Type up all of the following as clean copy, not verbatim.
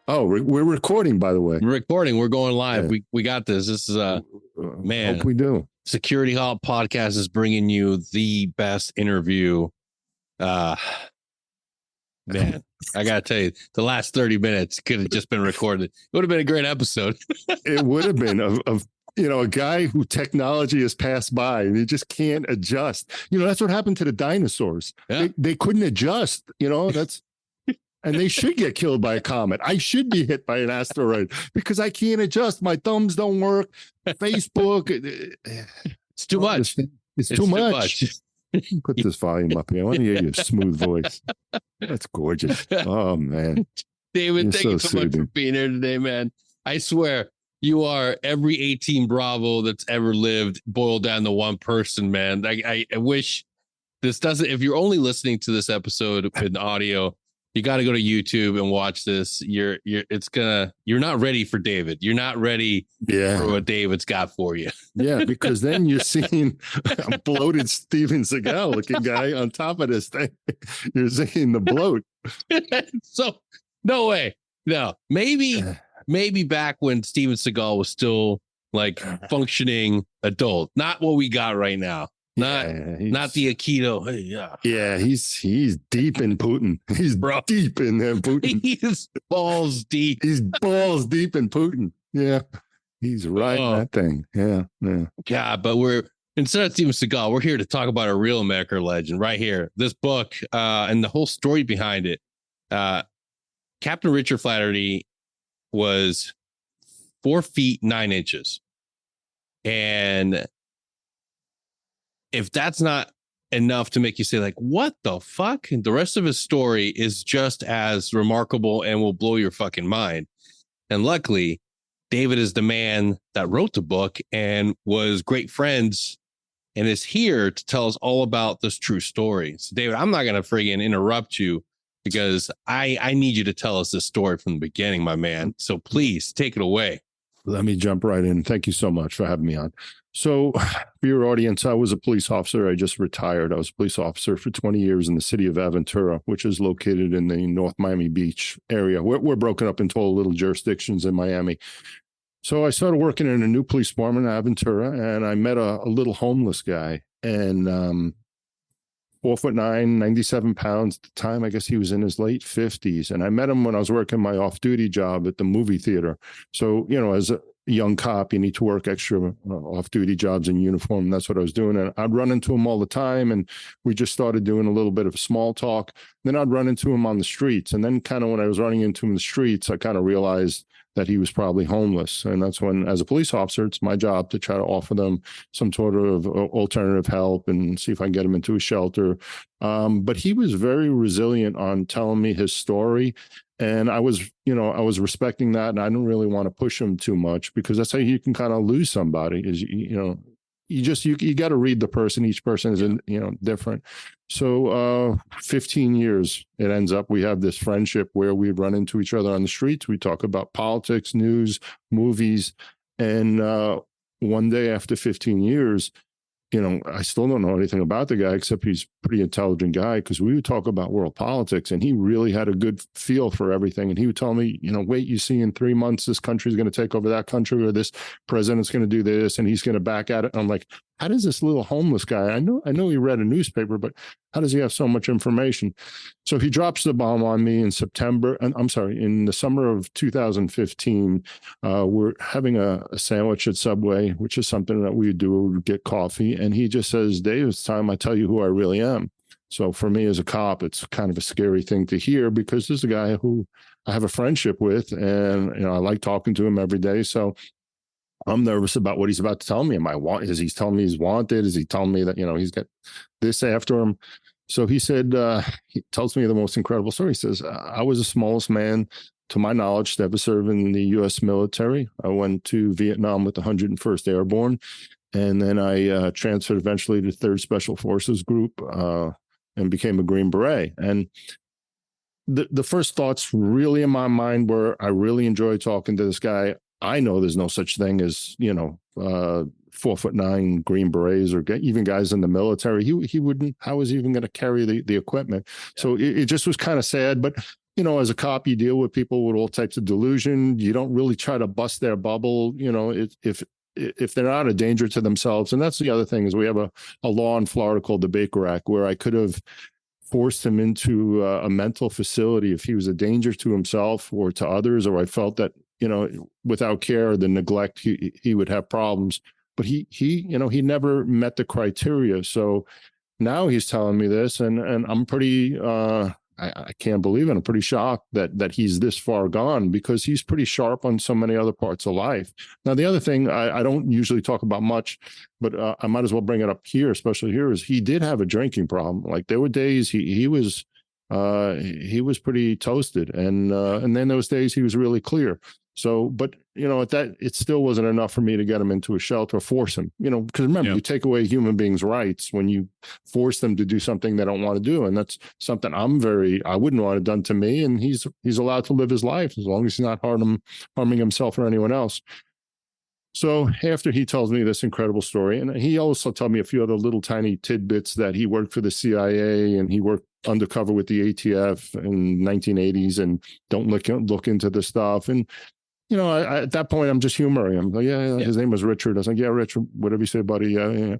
Oh, we're recording, by the way. We're recording. We're going live. Yeah. We got this. This is man. Hope we do. Security Halt podcast is bringing you the best interview. Man, I gotta tell you, the last 30 minutes could have just been recorded. It would have been a great episode. It would have been of a guy who technology has passed by and he just can't adjust. That's what happened to the dinosaurs. Yeah. They couldn't adjust. And they should get killed by a comet. I should be hit by an asteroid because I can't adjust. My thumbs don't work. Facebook. It's too much. It's too much. Put this volume up here. I want to hear your smooth voice. That's gorgeous. Oh, man. David, thank you so much for being here today, man. I swear, you are every 18 Bravo that's ever lived boiled down to one person, man. I wish this doesn't, if you're only listening to this episode in audio, you got to go to YouTube and watch this. You're not ready for David. You're not ready for what David's got for you. Yeah, because then you're seeing a bloated Steven Seagal looking guy on top of this thing. You're seeing the bloat. So no way. No, maybe back when Steven Seagal was still like functioning adult, not what we got right now. Not the Aikido. Yeah, he's deep in Putin. He's deep in there, Putin. He's balls deep. He's balls deep in Putin. Yeah, he's riding that thing. Yeah. Yeah, but instead of Steven Seagal, we're here to talk about a real American legend right here. This book and the whole story behind it. Captain Richard Flaherty was 4 feet 9 inches, and if that's not enough to make you say, like, what the fuck? And the rest of his story is just as remarkable and will blow your fucking mind. And luckily, David is the man that wrote the book and was great friends and is here to tell us all about this true story. So, David, I'm not going to friggin' interrupt you because I need you to tell us this story from the beginning, my man. So please take it away. Let me jump right in. Thank you so much for having me on. So for your audience, I was a police officer. I just retired. I was a police officer for 20 years in the city of Aventura, which is located in the North Miami Beach area. We're broken up into all little jurisdictions in Miami. So I started working in a new police department in Aventura, and I met a little homeless guy, and 4'9", 97 pounds at the time. I guess he was in his late 50s. And I met him when I was working my off-duty job at the movie theater. So, as a young cop, you need to work extra off-duty jobs in uniform. That's what I was doing. And I'd run into him all the time. And we just started doing a little bit of small talk. Then I'd run into him on the streets. And then kind of when I was running into him in the streets, I kind of realized that he was probably homeless. And that's when, as a police officer, it's my job to try to offer them some sort of alternative help and see if I can get them into a shelter. But he was very resilient on telling me his story. And I was respecting that. And I didn't really want to push him too much because that's how you can kind of lose somebody is, you got to read the person. Each person is, different. So 15 years, it ends up, we have this friendship where we run into each other on the streets. We talk about politics, news, movies. And one day after 15 years, I still don't know anything about the guy, except he's a pretty intelligent guy because we would talk about world politics and he really had a good feel for everything. And he would tell me, wait, you see in 3 months, this country's going to take over that country or this president's going to do this and he's going to back at it. And I'm like, how does this little homeless guy, I know he read a newspaper, but how does he have so much information? So he drops the bomb on me in in the summer of 2015. We're having a sandwich at Subway, which is something that we do. We get coffee. And he just says, Dave, it's time I tell you who I really am. So for me as a cop, it's kind of a scary thing to hear because this is a guy who I have a friendship with and, I like talking to him every day. So I'm nervous about what he's about to tell me. Is he telling me he's wanted? Is he telling me that, he's got this after him? So he said, he tells me the most incredible story. He says, I was the smallest man, to my knowledge, to ever serve in the U.S. military. I went to Vietnam with the 101st Airborne. And then I transferred eventually to 3rd Special Forces Group and became a Green Beret. And the first thoughts really in my mind were, I really enjoy talking to this guy. I know there's no such thing as, 4'9" Green Berets or even guys in the military. He wouldn't, how was he even going to carry the equipment? Yeah. So it just was kind of sad. But as a cop, you deal with people with all types of delusion. You don't really try to bust their bubble. If they're not a danger to themselves. And that's the other thing is we have a law in Florida called the Baker Act, where I could have forced him into a mental facility if he was a danger to himself or to others, or I felt that, without care or the neglect, he would have problems. But he never met the criteria. So now he's telling me this, and I'm pretty, I can't believe it. I'm pretty shocked that he's this far gone, because he's pretty sharp on so many other parts of life. Now, the other thing I don't usually talk about much, but I might as well bring it up here, especially here, is he did have a drinking problem. Like there were days he was pretty toasted, and then those days he was really clear. So, but at that, it still wasn't enough for me to get him into a shelter or force him, because remember, you take away human beings' rights when you force them to do something they don't want to do. And that's something I wouldn't want it done to me. And he's allowed to live his life as long as he's not harming himself or anyone else. So after he tells me this incredible story, and he also told me a few other little tiny tidbits that he worked for the CIA and he worked undercover with the ATF in 1980s and don't look into this stuff. And I, at that point, I'm just humoring him. Like, yeah, his name was Richard. I was like, yeah, Richard, whatever you say, buddy. Yeah.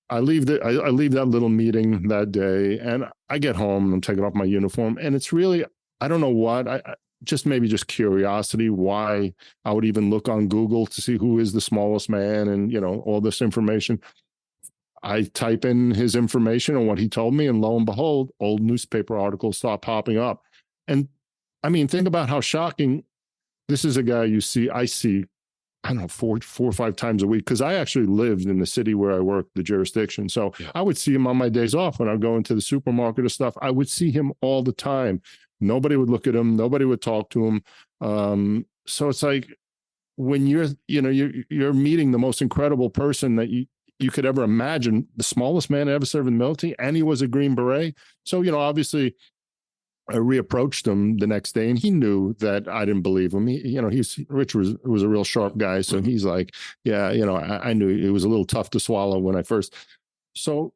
I leave that little meeting that day, and I get home. I'm taking off my uniform, and it's really, I don't know what. I just maybe just curiosity why I would even look on Google to see who is the smallest man, and all this information. I type in his information and what he told me, and lo and behold, old newspaper articles start popping up. And I mean, think about how shocking. This is a guy I see, I don't know, four or five times a week, because I actually lived in the city where I worked, the jurisdiction. So I would see him on my days off when I would go into the supermarket or stuff. I would see him all the time. Nobody would look at him. Nobody would talk to him. So it's like when you're meeting the most incredible person that you could ever imagine, the smallest man to ever serve in the military, and he was a Green Beret. So, obviously, I reapproached him the next day, and he knew that I didn't believe him. Rich was a real sharp guy, so he's like, yeah, I knew it was a little tough to swallow when I first. So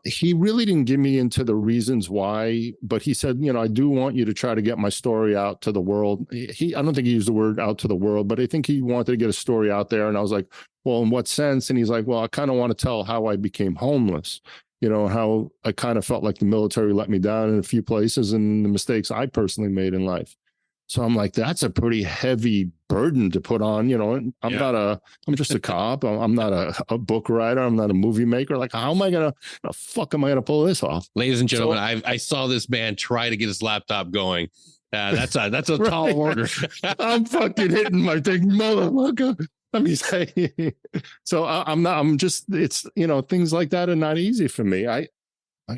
he really didn't give me into the reasons why, but he said, I do want you to try to get my story out to the world. I don't think he used the word out to the world, but I think he wanted to get a story out there. And I was like, well, in what sense? And he's like, well, I kind of want to tell how I became homeless. How I kind of felt like the military let me down in a few places and the mistakes I personally made in life. So I'm like, that's a pretty heavy burden to put on, I'm just a cop. I'm not a book writer. I'm not a movie maker. Like, how the fuck am I going to pull this off? Ladies and gentlemen, I saw this man try to get his laptop going. That's a right. Tall order. I'm fucking hitting my thing, motherfucker. Let me say. So I'm just, it's, things like that are not easy for me. I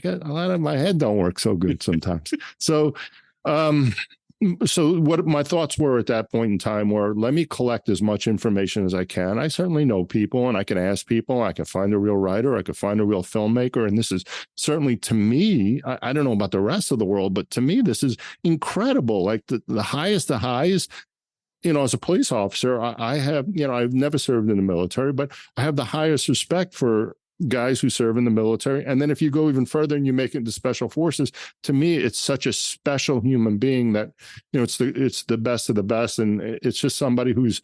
got a lot of my head don't work so good sometimes. So what my thoughts were at that point in time were, let me collect as much information as I can. I certainly know people, and I can ask people. I can find a real writer. I can find a real filmmaker. And this is certainly, to me, I don't know about the rest of the world, but to me, this is incredible. Like the highest of highs. As a police officer, I have, I've never served in the military, but I have the highest respect for guys who serve in the military. And then if you go even further and you make it into special forces, to me, it's such a special human being that, it's the best of the best. And it's just somebody who's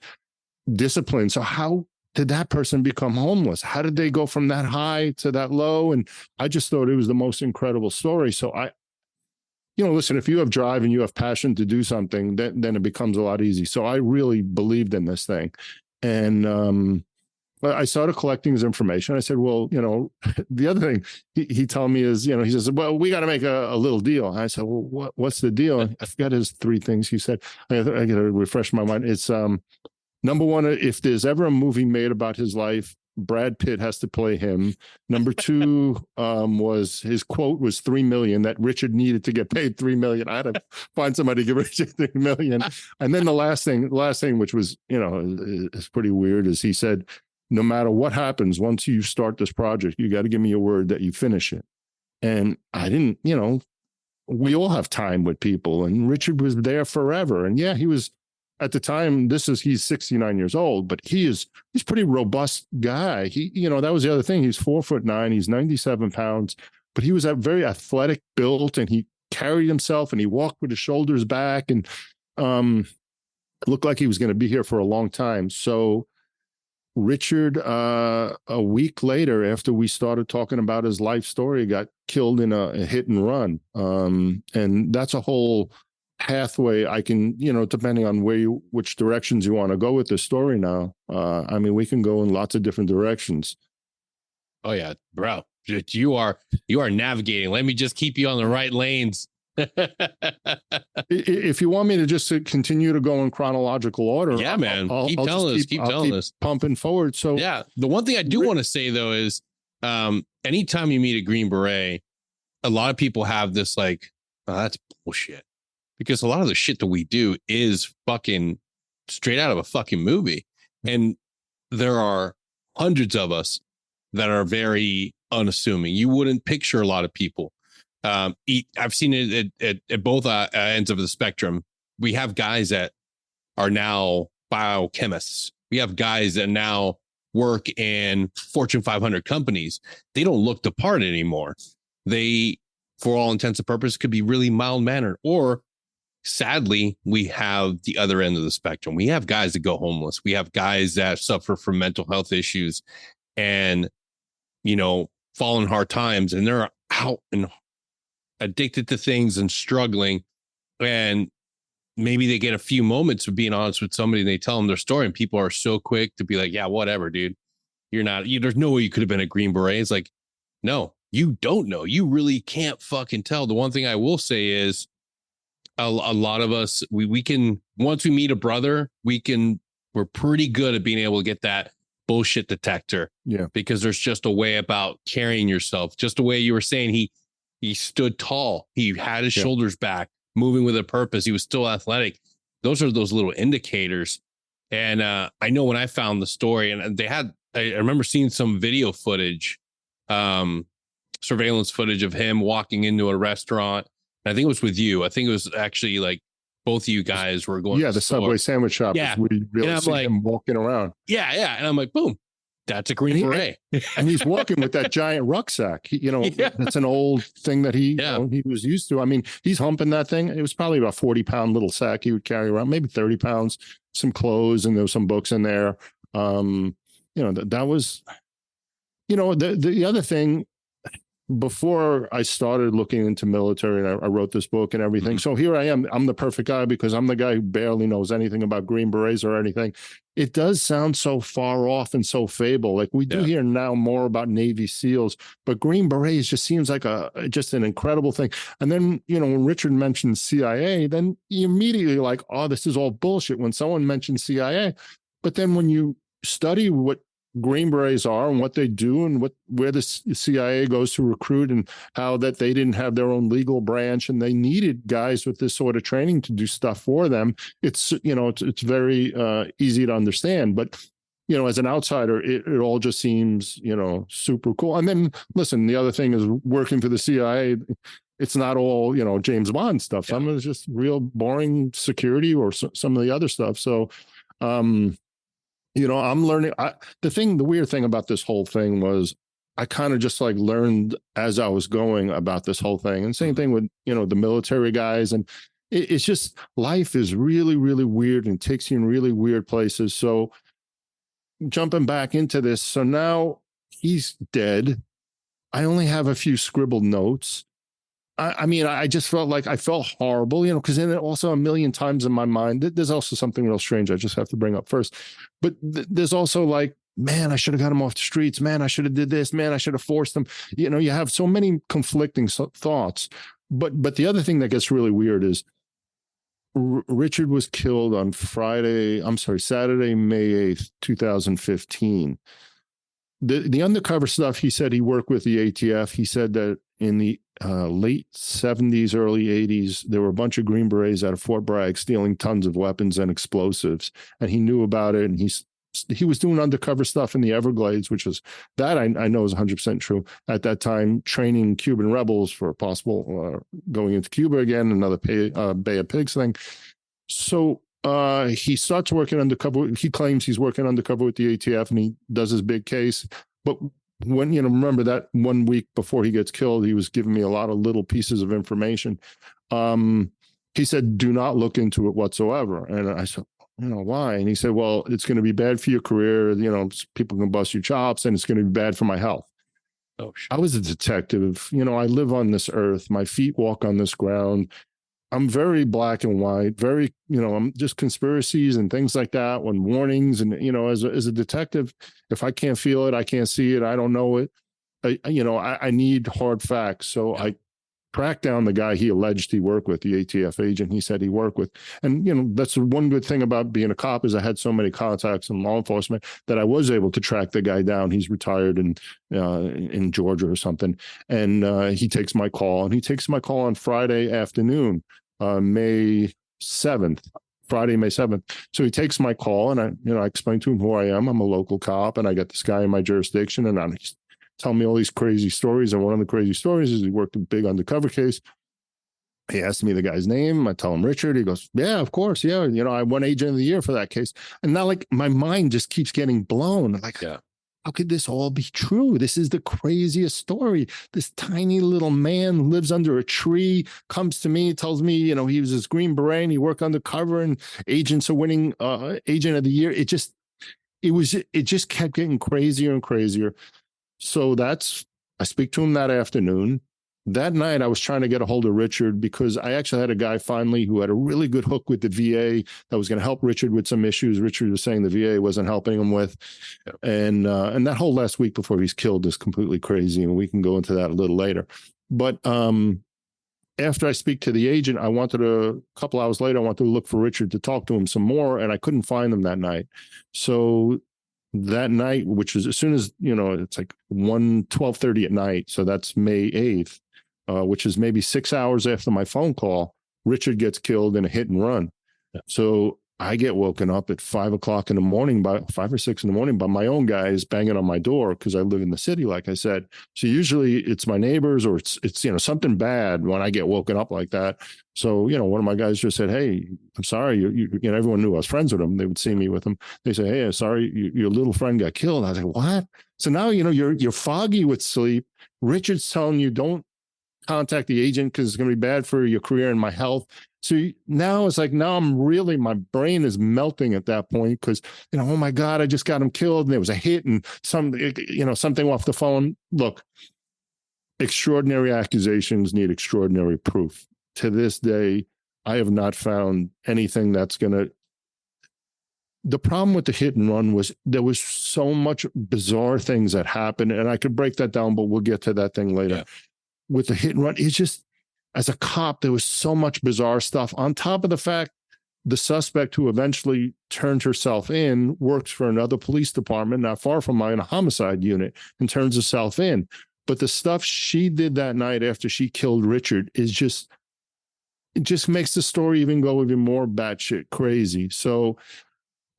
disciplined. So how did that person become homeless? How did they go from that high to that low? And I just thought it was the most incredible story. So listen, if you have drive and you have passion to do something, then it becomes a lot easier. So I really believed in this thing. And I started collecting his information. I said, well, the other thing he told me is, he says, well, we got to make a little deal. And I said, well, what's the deal? I forgot his three things he said. I got to refresh my mind. It's number one, if there's ever a movie made about his life, Brad Pitt has to play him. Number two was his quote was $3 million, that Richard needed to get paid $3 million. I had to find somebody to give Richard $3 million. And then the last thing, which was, is pretty weird, is he said, no matter what happens, once you start this project, you got to give me your word that you finish it. And I didn't, we all have time with people, and Richard was there forever. And yeah, he was, at the time, he's 69 years old, but he's pretty robust guy. He, that was the other thing. He's 4'9", he's 97 pounds, but he was very athletic built, and he carried himself and he walked with his shoulders back, and it looked like he was going to be here for a long time. So Richard, a week later, after we started talking about his life story, got killed in a hit and run. And that's a whole pathway. I can, depending on which directions you want to go with the story now. I mean, we can go in lots of different directions. Oh yeah, bro. You are navigating. Let me just keep you on the right lanes. If you want me to just continue to go in chronological order, yeah, man, keep telling us, pumping forward. So yeah, the one thing I do want to say though is, anytime you meet a Green Beret, a lot of people have this like, oh, that's bullshit, because a lot of the shit that we do is fucking straight out of a fucking movie, and there are hundreds of us that are very unassuming. You wouldn't picture a lot of people. I've seen it at both ends of the spectrum. We have guys that are now biochemists. We have guys that now work in Fortune 500 companies. They don't look the part anymore. They, for all intents and purposes, could be really mild-mannered. Or, sadly, we have the other end of the spectrum. We have guys that go homeless. We have guys that suffer from mental health issues and, fall in hard times, and they're out and addicted to things and struggling, and maybe they get a few moments of being honest with somebody and they tell them their story, and people are so quick to be like, yeah, whatever, dude, there's no way you could have been a Green Beret. It's like, no, you don't know. You really can't fucking tell. The one thing I will say is a lot of us, we can, once we meet a brother, we're pretty good at being able to get that bullshit detector. Yeah. Because there's just a way about carrying yourself, just the way you were saying, he stood tall. He had his shoulders back, moving with a purpose. He was still athletic. Those are those little indicators. And I know when I found the story, and I remember seeing some video footage, surveillance footage of him walking into a restaurant. I think it was with you. I think it was actually like both of you guys were going. Yeah, the Subway sandwich shop. Yeah. We really see him walking around. Yeah, yeah. And I'm like, boom. That's a Green Beret. And he's walking with that giant rucksack. That's an old thing that he was used to. I mean, he's humping that thing. It was probably about 40-pound little sack he would carry around, maybe 30 pounds, some clothes, and there was some books in there. That was, the other thing, before I started looking into military, and I wrote this book and everything. Mm-hmm. So here I am. I'm the perfect guy because I'm the guy who barely knows anything about Green Berets or anything. It does sound so far off and so fable. Like we do hear now more about Navy SEALs, but Green Berets just seems like just an incredible thing. And then, when Richard mentioned CIA, then you immediately like, oh, this is all bullshit when someone mentions CIA. But then when you study what Green Berets are and what they do and where the CIA goes to recruit, and how that they didn't have their own legal branch and they needed guys with this sort of training to do stuff for them. It's very easy to understand, but as an outsider, it all just seems super cool. And then listen, the other thing is working for the CIA. It's not all James Bond stuff. Some of it's just real boring security or some of the other stuff. So I'm learning. The weird thing about this whole thing was I kind of just like learned as I was going about this whole thing. And same thing with, the military guys. And it's just, life is really, really weird and takes you in really weird places. So jumping back into this. So now he's dead. I only have a few scribbled notes. I mean, I just felt like I felt horrible, because then also a million times in my mind, there's also something real strange I just have to bring up first. But there's also like, man, I should have got him off the streets. Man, I should have did this. Man, I should have forced him. You have so many conflicting thoughts. But the other thing that gets really weird is Richard was killed on Saturday, May 8th, 2015. The undercover stuff, he said he worked with the ATF. He said that in the late 70s, early 80s, there were a bunch of Green Berets out of Fort Bragg stealing tons of weapons and explosives. And he knew about it. And he was doing undercover stuff in the Everglades, which is that I know is 100% true at that time, training Cuban rebels for possible going into Cuba again, another Bay of Pigs thing. So he starts working undercover. He claims he's working undercover with the ATF, and he does his big case. But when, remember that 1 week before he gets killed, he was giving me a lot of little pieces of information. He said, do not look into it whatsoever. And I said, why? And he said, well, it's going to be bad for your career. People can bust your chops, and it's going to be bad for my health. Oh, shit. I was a detective. I live on this earth. My feet walk on this ground. I'm very black and white, very, I'm just conspiracies and things like that. When warnings and, as a detective, if I can't feel it, I can't see it, I don't know it. I need hard facts. So I tracked down the guy he alleged he worked with, the ATF agent he said he worked with. And, that's one good thing about being a cop is I had so many contacts in law enforcement that I was able to track the guy down. He's retired in Georgia or something. And he takes my call, and he takes my call on Friday afternoon. May 7th, Friday, May 7th. So he takes my call, and I explain to him who I am. I'm a local cop, and I got this guy in my jurisdiction, and he's telling me all these crazy stories. And one of the crazy stories is he worked a big undercover case. He asked me the guy's name. I tell him Richard. He goes, yeah, of course. Yeah. I won Agent of the Year for that case. And now, like, my mind just keeps getting blown. Like, how could this all be true? This is the craziest story. This tiny little man lives under a tree, comes to me, tells me, he was this Green Beret and he worked undercover, and agents are winning Agent of the Year. It just kept getting crazier and crazier. So I speak to him that afternoon. That night, I was trying to get a hold of Richard because I actually had a guy finally who had a really good hook with the VA that was going to help Richard with some issues Richard was saying the VA wasn't helping him with. Yep. And that whole last week before he's killed is completely crazy, and we can go into that a little later. But after I speak to the agent, a couple hours later, I wanted to look for Richard to talk to him some more, and I couldn't find him that night. So that night, which is as soon as, it's like 12:30 at night. So that's May 8th. Which is maybe 6 hours after my phone call, Richard gets killed in a hit and run. Yeah. So I get woken up at 5 o'clock in the morning, by 5 or 6 in the morning, by my own guys banging on my door because I live in the city, like I said. So usually it's my neighbors or it's something bad when I get woken up like that. So, one of my guys just said, hey, I'm sorry. Everyone knew I was friends with him. They would see me with him. They say, hey, I'm sorry, your little friend got killed. I was like, what? So now, you're foggy with sleep. Richard's telling you don't contact the agent because it's going to be bad for your career and my health. So now it's like, my brain is melting at that point because, oh my God, I just got him killed and there was a hit and something off the phone. Look, extraordinary accusations need extraordinary proof. To this day, I have not found anything that's going to. The problem with the hit and run was there was so much bizarre things that happened, and I could break that down, but we'll get to that thing later. Yeah. With the hit and run, it's just, as a cop, there was so much bizarre stuff. On top of the fact, the suspect who eventually turned herself in works for another police department not far from mine, a homicide unit, and turns herself in. But the stuff she did that night after she killed Richard it just makes the story even more batshit crazy. So,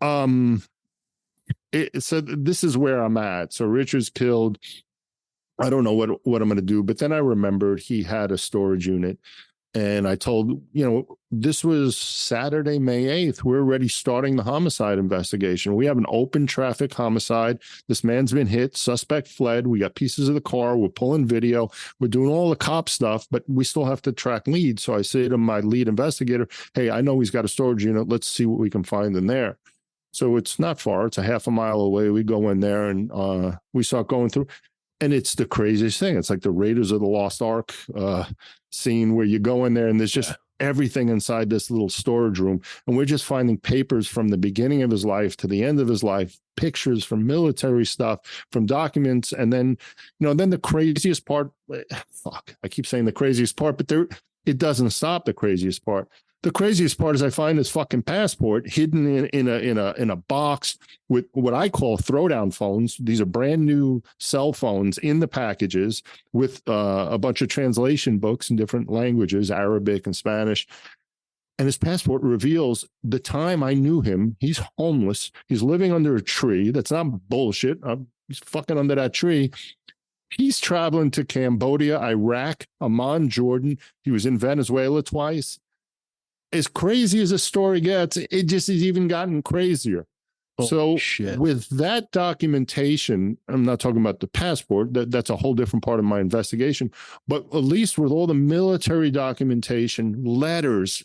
so this is where I'm at. So Richard's killed. I don't know what I'm going to do. But then I remembered he had a storage unit. And I told, this was Saturday, May 8th. We're already starting the homicide investigation. We have an open traffic homicide. This man's been hit. Suspect fled. We got pieces of the car. We're pulling video. We're doing all the cop stuff, but we still have to track leads. So I say to my lead investigator, hey, I know he's got a storage unit. Let's see what we can find in there. So it's not far. It's a half a mile away. We go in there and we start going through. And it's the craziest thing. It's like the Raiders of the Lost Ark scene where you go in there and there's just everything inside this little storage room. And we're just finding papers from the beginning of his life to the end of his life, pictures from military stuff, from documents. And then, then the craziest part, I keep saying the craziest part, but it doesn't stop the craziest part. The craziest part is I find his fucking passport hidden in a box with what I call throwdown phones. These are brand new cell phones in the packages with a bunch of translation books in different languages, Arabic and Spanish. And his passport reveals the time I knew him. He's homeless. He's living under a tree. That's not bullshit. He's fucking under that tree. He's traveling to Cambodia, Iraq, Amman, Jordan. He was in Venezuela twice. As crazy as the story gets, it just has even gotten crazier. So shit. with that documentation, I'm not talking about the passport, that's a whole different part of my investigation, but at least with all the military documentation, letters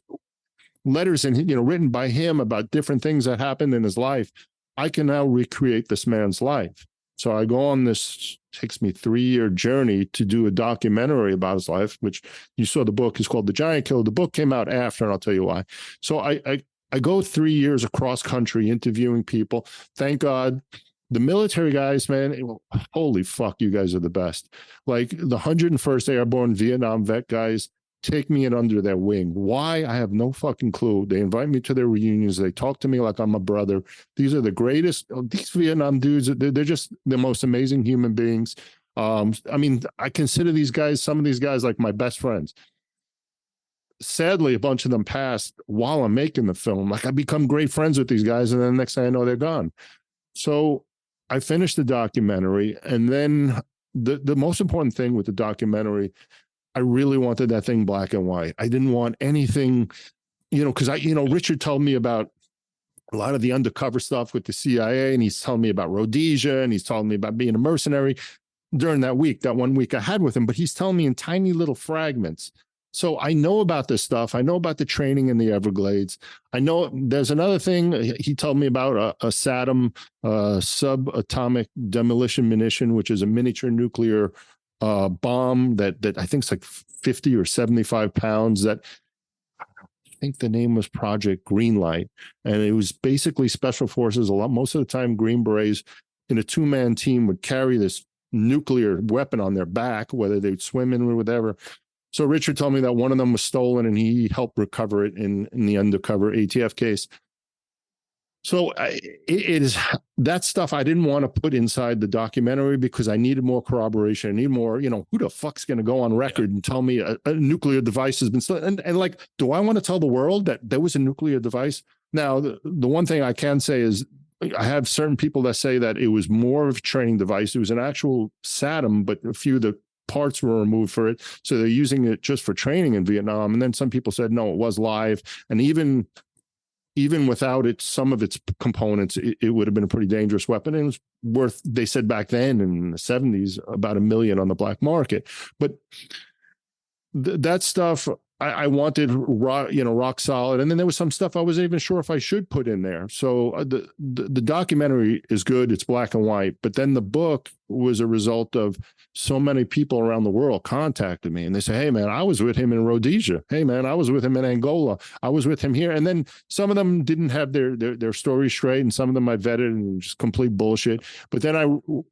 and written by him about different things that happened in his life, I can now recreate this man's life. So I go on this, takes me 3-year journey to do a documentary about his life, which you saw the book is called The Giant Killer. The book came out after, and I'll tell you why. So I go 3 years across country interviewing people. Thank God. The military guys, man, holy fuck, you guys are the best. Like the 101st Airborne Vietnam vet guys, take me in under their wing. Why? I have no fucking clue. They invite me to their reunions. They talk to me like I'm a brother. These are the greatest. These Vietnam dudes, they're just the most amazing human beings. I mean, I consider these guys, some of these guys, like my best friends. Sadly, a bunch of them passed while I'm making the film. Like I become great friends with these guys, and then the next thing I know, they're gone. So I finished the documentary, and then the most important thing with the documentary, I really wanted that thing black and white. I didn't want anything, because Richard told me about a lot of the undercover stuff with the CIA, and he's telling me about Rhodesia, and he's telling me about being a mercenary during that 1 week I had with him, but he's telling me in tiny little fragments. So I know about this stuff. I know about the training in the Everglades. I know there's another thing he told me about, a SATM, subatomic demolition munition, which is a miniature nuclear bomb that I think is like 50 or 75 pounds. That I think the name was Project Greenlight, and it was basically special forces. Most of the time, Green Berets in a 2-man team would carry this nuclear weapon on their back, whether they'd swim in or whatever. So Richard told me that one of them was stolen, and he helped recover it in the undercover ATF case. So it is that stuff I didn't want to put inside the documentary because I needed more corroboration. I need more, who the fuck's going to go on record and tell me a nuclear device has been stolen? And like, do I want to tell the world that there was a nuclear device? Now, the one thing I can say is I have certain people that say that it was more of a training device. It was an actual SATM, but a few of the parts were removed for it. So they're using it just for training in Vietnam. And then some people said, no, it was live. And even without it, some of its components, it would have been a pretty dangerous weapon. And it was worth, they said back then in the 70s, about $1 million on the black market. But that stuff I wanted rock solid. And then there was some stuff I wasn't even sure if I should put in there. So the documentary is good. It's black and white. But then the book was a result of so many people around the world contacted me, and they say, hey man, I was with him in Rhodesia. Hey man, I was with him in Angola. I was with him here. And then some of them didn't have their story straight, and some of them I vetted and just complete bullshit. But then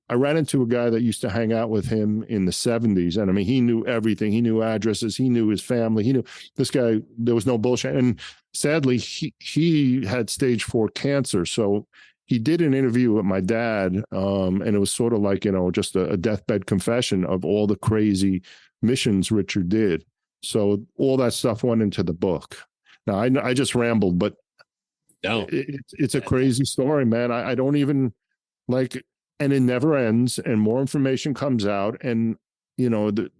I ran into a guy that used to hang out with him in the 70s. And I mean, he knew everything. He knew addresses. He knew his family. He knew this guy. There was no bullshit. And sadly, he had stage 4 cancer. So he did an interview with my dad, and it was sort of like, just a deathbed confession of all the crazy missions Richard did. So all that stuff went into the book. Now, I just rambled, but no, it's a crazy story, man. I don't even like, and it never ends, and more information comes out. And,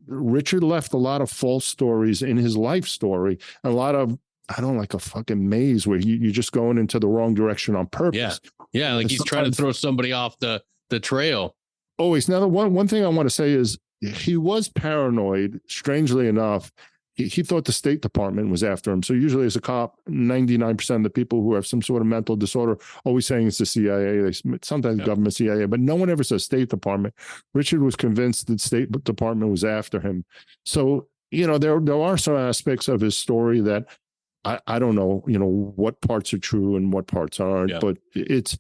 Richard left a lot of false stories in his life story, a lot of, I don't like a fucking maze where you're just going into the wrong direction on purpose. Yeah. Like he's trying to throw somebody off the trail. Always. Now, the one thing I want to say is he was paranoid, strangely enough. He thought the State Department was after him. So usually as a cop, 99% of the people who have some sort of mental disorder always saying it's the CIA. Sometimes government CIA, but no one ever says State Department. Richard was convinced that State Department was after him. So, there are some aspects of his story that I don't know, what parts are true and what parts aren't, but it's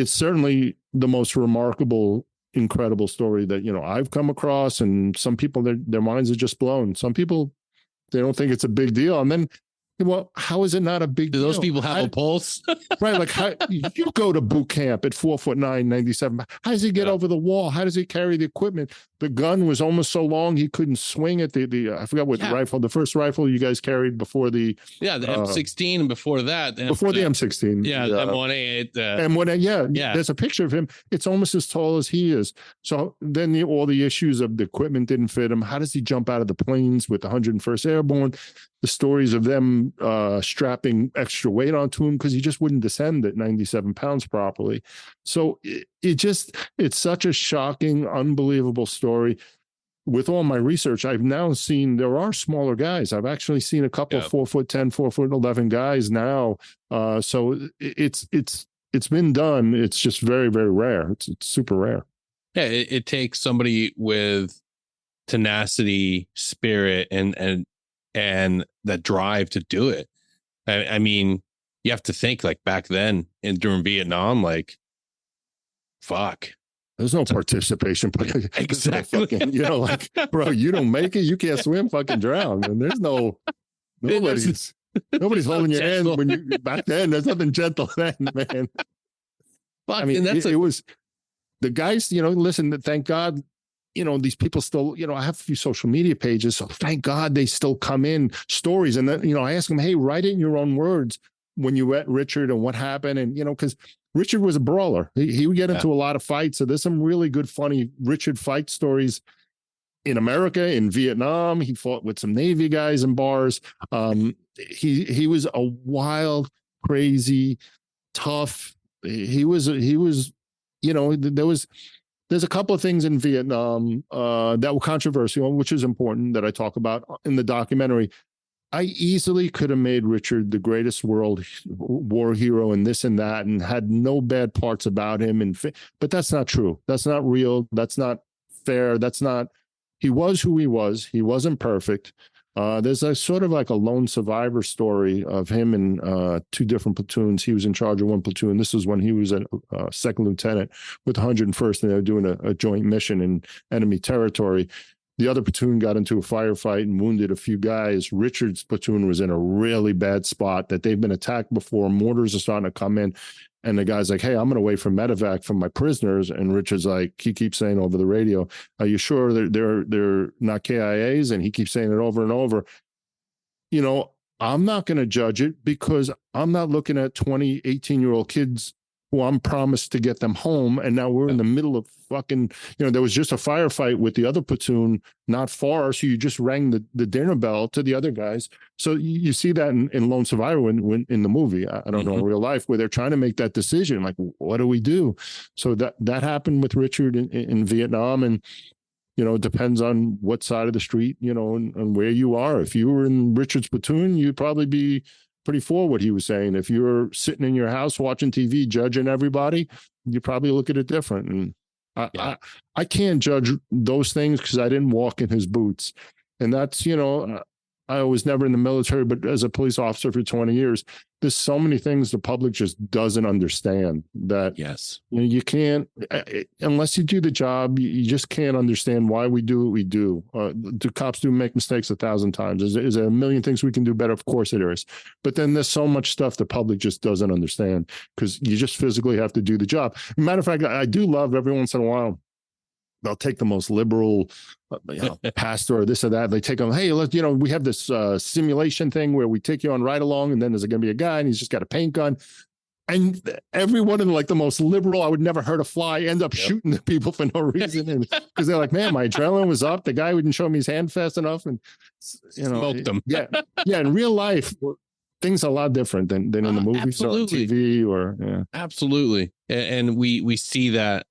certainly the most remarkable, incredible story that, I've come across. And some people, their minds are just blown. Some people, they don't think it's a big deal. And then, well, how is it not a big deal? Do those people have a pulse? Right. Like, how you go to boot camp at 4'9", 97. How does he get over the wall? How does he carry the equipment? The gun was almost so long he couldn't swing it. I forgot what rifle, the first rifle you guys carried before the the M16, and before that, before the M16, the M1A, There's a picture of him. It's almost as tall as he is. So then all the issues of the equipment didn't fit him. How does he jump out of the planes with the 101st Airborne? the stories of them strapping extra weight onto him because he just wouldn't descend at 97 pounds properly. So it's such a shocking, unbelievable story. With all my research, I've now seen there are smaller guys. I've actually seen a couple of 4'10", 4'11" guys now. So it's been done. It's just very, very rare. It's super rare. Yeah, it takes somebody with tenacity, spirit, and that drive to do it. I mean, you have to think like back then and during Vietnam, like, fuck. There's no participation. Exactly. Fucking, like, bro, you don't make it, you can't swim, fucking drown. And there's nobody's holding your hand when you back then. There's nothing gentle then, man. Fuck, I mean, it was the guys, listen, thank God, these people still, I have a few social media pages, so thank God they still come in stories. And then, I ask them, hey, write it in your own words when you met Richard and what happened. And, because Richard was a brawler. He would get into a lot of fights. So there's some really good, funny Richard fight stories in America, in Vietnam. He fought with some Navy guys in bars. He was a wild, crazy, tough. There's a couple of things in Vietnam that were controversial, which is important that I talk about in the documentary. I easily could have made Richard the greatest world war hero and this and that, and had no bad parts about him. But that's not true. That's not real. That's not fair. He was who he was. He wasn't perfect. There's a sort of like a lone survivor story of him in two different platoons. He was in charge of one platoon. This was when he was a second lieutenant with 101st, and they were doing a joint mission in enemy territory. The other platoon got into a firefight and wounded a few guys. Richard's platoon was in a really bad spot that they've been attacked before. Mortars are starting to come in. And the guy's like, hey, I'm going to wait for medevac from my prisoners. And Richard's like, he keeps saying over the radio, are you sure they're not KIAs? And he keeps saying it over and over. I'm not going to judge it because I'm not looking at 20, 18-year-old kids who I'm promised to get them home. And now we're in the middle of fucking, there was just a firefight with the other platoon not far. So you just rang the dinner bell to the other guys. So you see that in Lone Survivor when in the movie, I don't know, in real life, where they're trying to make that decision. Like, what do we do? So that happened with Richard in Vietnam. And, it depends on what side of the street, and where you are. If you were in Richard's platoon, you'd probably be pretty for what he was saying. If you're sitting in your house watching TV, judging everybody, you probably look at it different. And I can't judge those things because I didn't walk in his boots. And that's, I was never in the military, but as a police officer for 20 years, there's so many things the public just doesn't understand that you can't, unless you do the job, you just can't understand why we do what we do. The cops do make mistakes 1,000 times. Is there a million things we can do better? Of course there is. But then there's so much stuff the public just doesn't understand because you just physically have to do the job. Matter of fact, I do love every once in a while, they'll take the most liberal pastor or this or that. They take them, hey, we have this simulation thing where we take you on ride along, and then there's going to be a guy and he's just got a paint gun. And everyone in like the most liberal, I would never hurt a fly, end up shooting the people for no reason. And because they're like, man, my adrenaline was up. The guy wouldn't show me his hand fast enough. And, smoked them. Yeah. In real life, things are a lot different than in the movies or on TV or. Absolutely. And we see that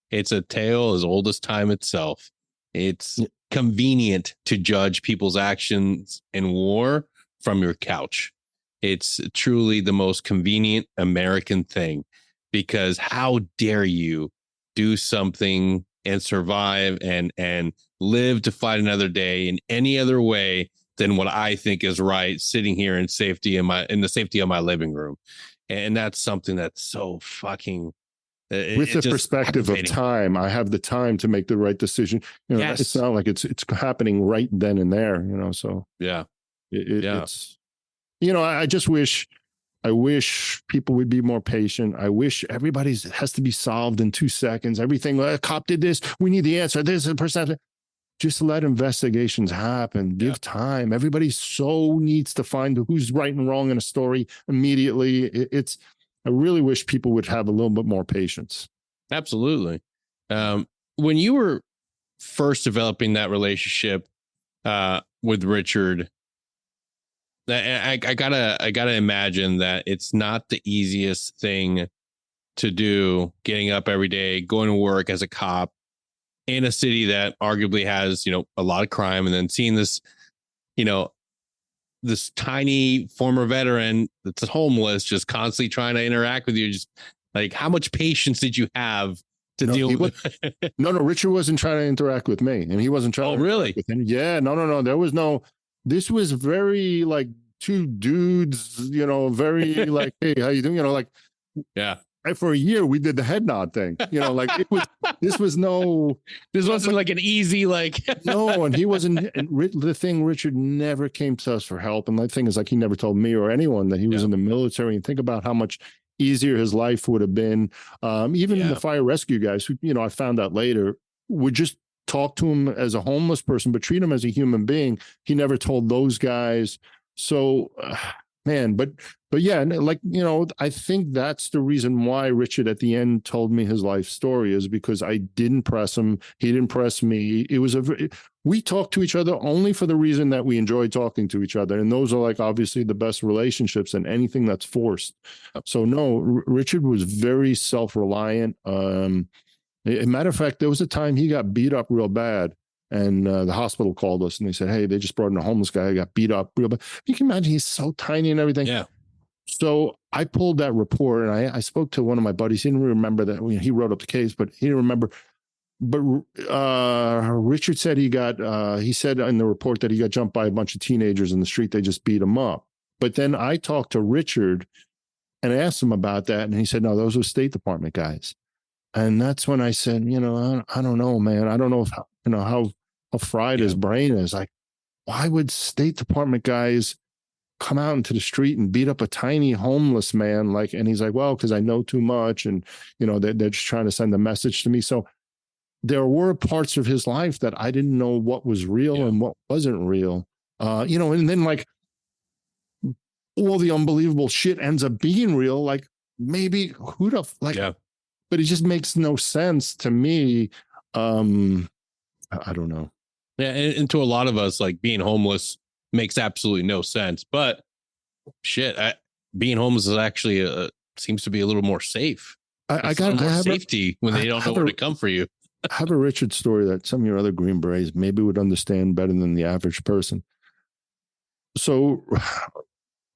it's a tale as old as time itself. It's convenient to judge people's actions in war from your couch. It's truly the most convenient American thing, because how dare you do something and survive and live to fight another day in any other way than what I think is right, sitting here in safety in the safety of my living room. And that's something that's so fucking with the perspective of time, I have the time to make the right decision. It's not like it's happening right then and there. So it's. I just wish people would be more patient. I wish everybody's has to be solved in 2 seconds. Everything, a cop did this, we need the answer. There's a person. Just let investigations happen. Give time. Everybody so needs to find who's right and wrong in a story immediately. I really wish people would have a little bit more patience. Absolutely. When you were first developing that relationship with Richard, I gotta imagine that it's not the easiest thing to do, getting up every day, going to work as a cop in a city that arguably has, a lot of crime, and then seeing this, you know, this tiny former veteran that's homeless just constantly trying to interact with you. Just like, how much patience did you have to deal with it? No, Richard wasn't trying to interact with me, and he wasn't trying. Oh, to really? with him. Yeah, no. There was no. This was very like two dudes, very like, hey, how you doing? Like, yeah. For a year we did the head nod thing, like it was. This wasn't like an easy like. No, and he wasn't. And the thing, Richard never came to us for help, and the thing is, like, he never told me or anyone that he was in the military. And think about how much easier his life would have been. Even the fire rescue guys, who I found out later, would just talk to him as a homeless person, but treat him as a human being. He never told those guys. So, man, but yeah, like, I think that's the reason why Richard at the end told me his life story, is because I didn't press him. He didn't press me. We talked to each other only for the reason that we enjoy talking to each other. And those are like, obviously the best relationships, and anything that's forced. So no, Richard was very self-reliant. As a matter of fact, there was a time he got beat up real bad. And the hospital called us and they said, hey, they just brought in a homeless guy who got beat up real bad. You can imagine, he's so tiny and everything. Yeah. So I pulled that report, and I spoke to one of my buddies. He didn't remember that. He wrote up the case, but he didn't remember. But Richard said he said in the report that he got jumped by a bunch of teenagers in the street. They just beat him up. But then I talked to Richard and asked him about that. And he said, no, those were State Department guys. And that's when I said, I don't know, man. I don't know if, how fried his brain is. Like, why would State Department guys come out into the street and beat up a tiny homeless man? Like, and he's like, well, because I know too much. And, they're just trying to send a message to me. So there were parts of his life that I didn't know what was real and what wasn't real. And then like all the unbelievable shit ends up being real. Like, maybe who the like, but it just makes no sense to me. I don't know. Yeah, and to a lot of us, like, being homeless makes absolutely no sense. But shit, being homeless is actually seems to be a little more safe. I have safety when they don't know where to come for you. I have a Richard story that some of your other Green Berets maybe would understand better than the average person. So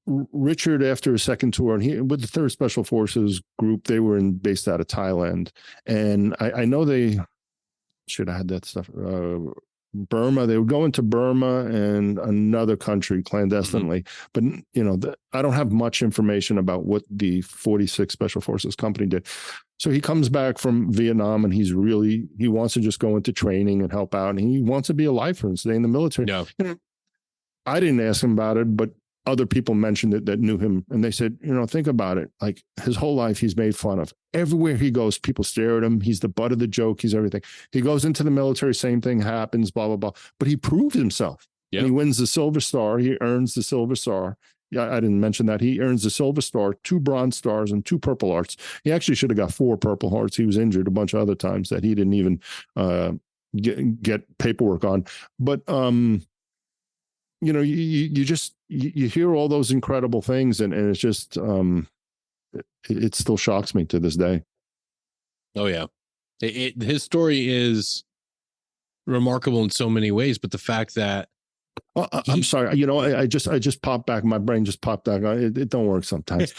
Richard, after his second tour, and he with the 3rd Special Forces group, they were based out of Thailand, and I know they should have had that stuff. Burma, they would go into Burma and another country clandestinely. But, I don't have much information about what the 46th Special Forces Company did. So he comes back from Vietnam, and he wants to just go into training and help out. And he wants to be a lifer and stay in the military. No. I didn't ask him about it, but other people mentioned it that knew him. And they said, think about it. Like, his whole life, he's made fun of. Everywhere he goes, people stare at him. He's the butt of the joke. He's everything. He goes into the military, same thing happens, blah, blah, blah. But he proved himself. And he wins the Silver Star. He earns the Silver Star. Yeah, I didn't mention that. He earns the Silver Star, 2 Bronze Stars, and 2 Purple Hearts. He actually should have got 4 Purple Hearts. He was injured a bunch of other times that he didn't even get paperwork on. But, you hear all those incredible things, and it's just, it still shocks me to this day. Oh yeah. His story is remarkable in so many ways, but the fact that I'm sorry, I just popped back. My brain just popped back. It don't work sometimes.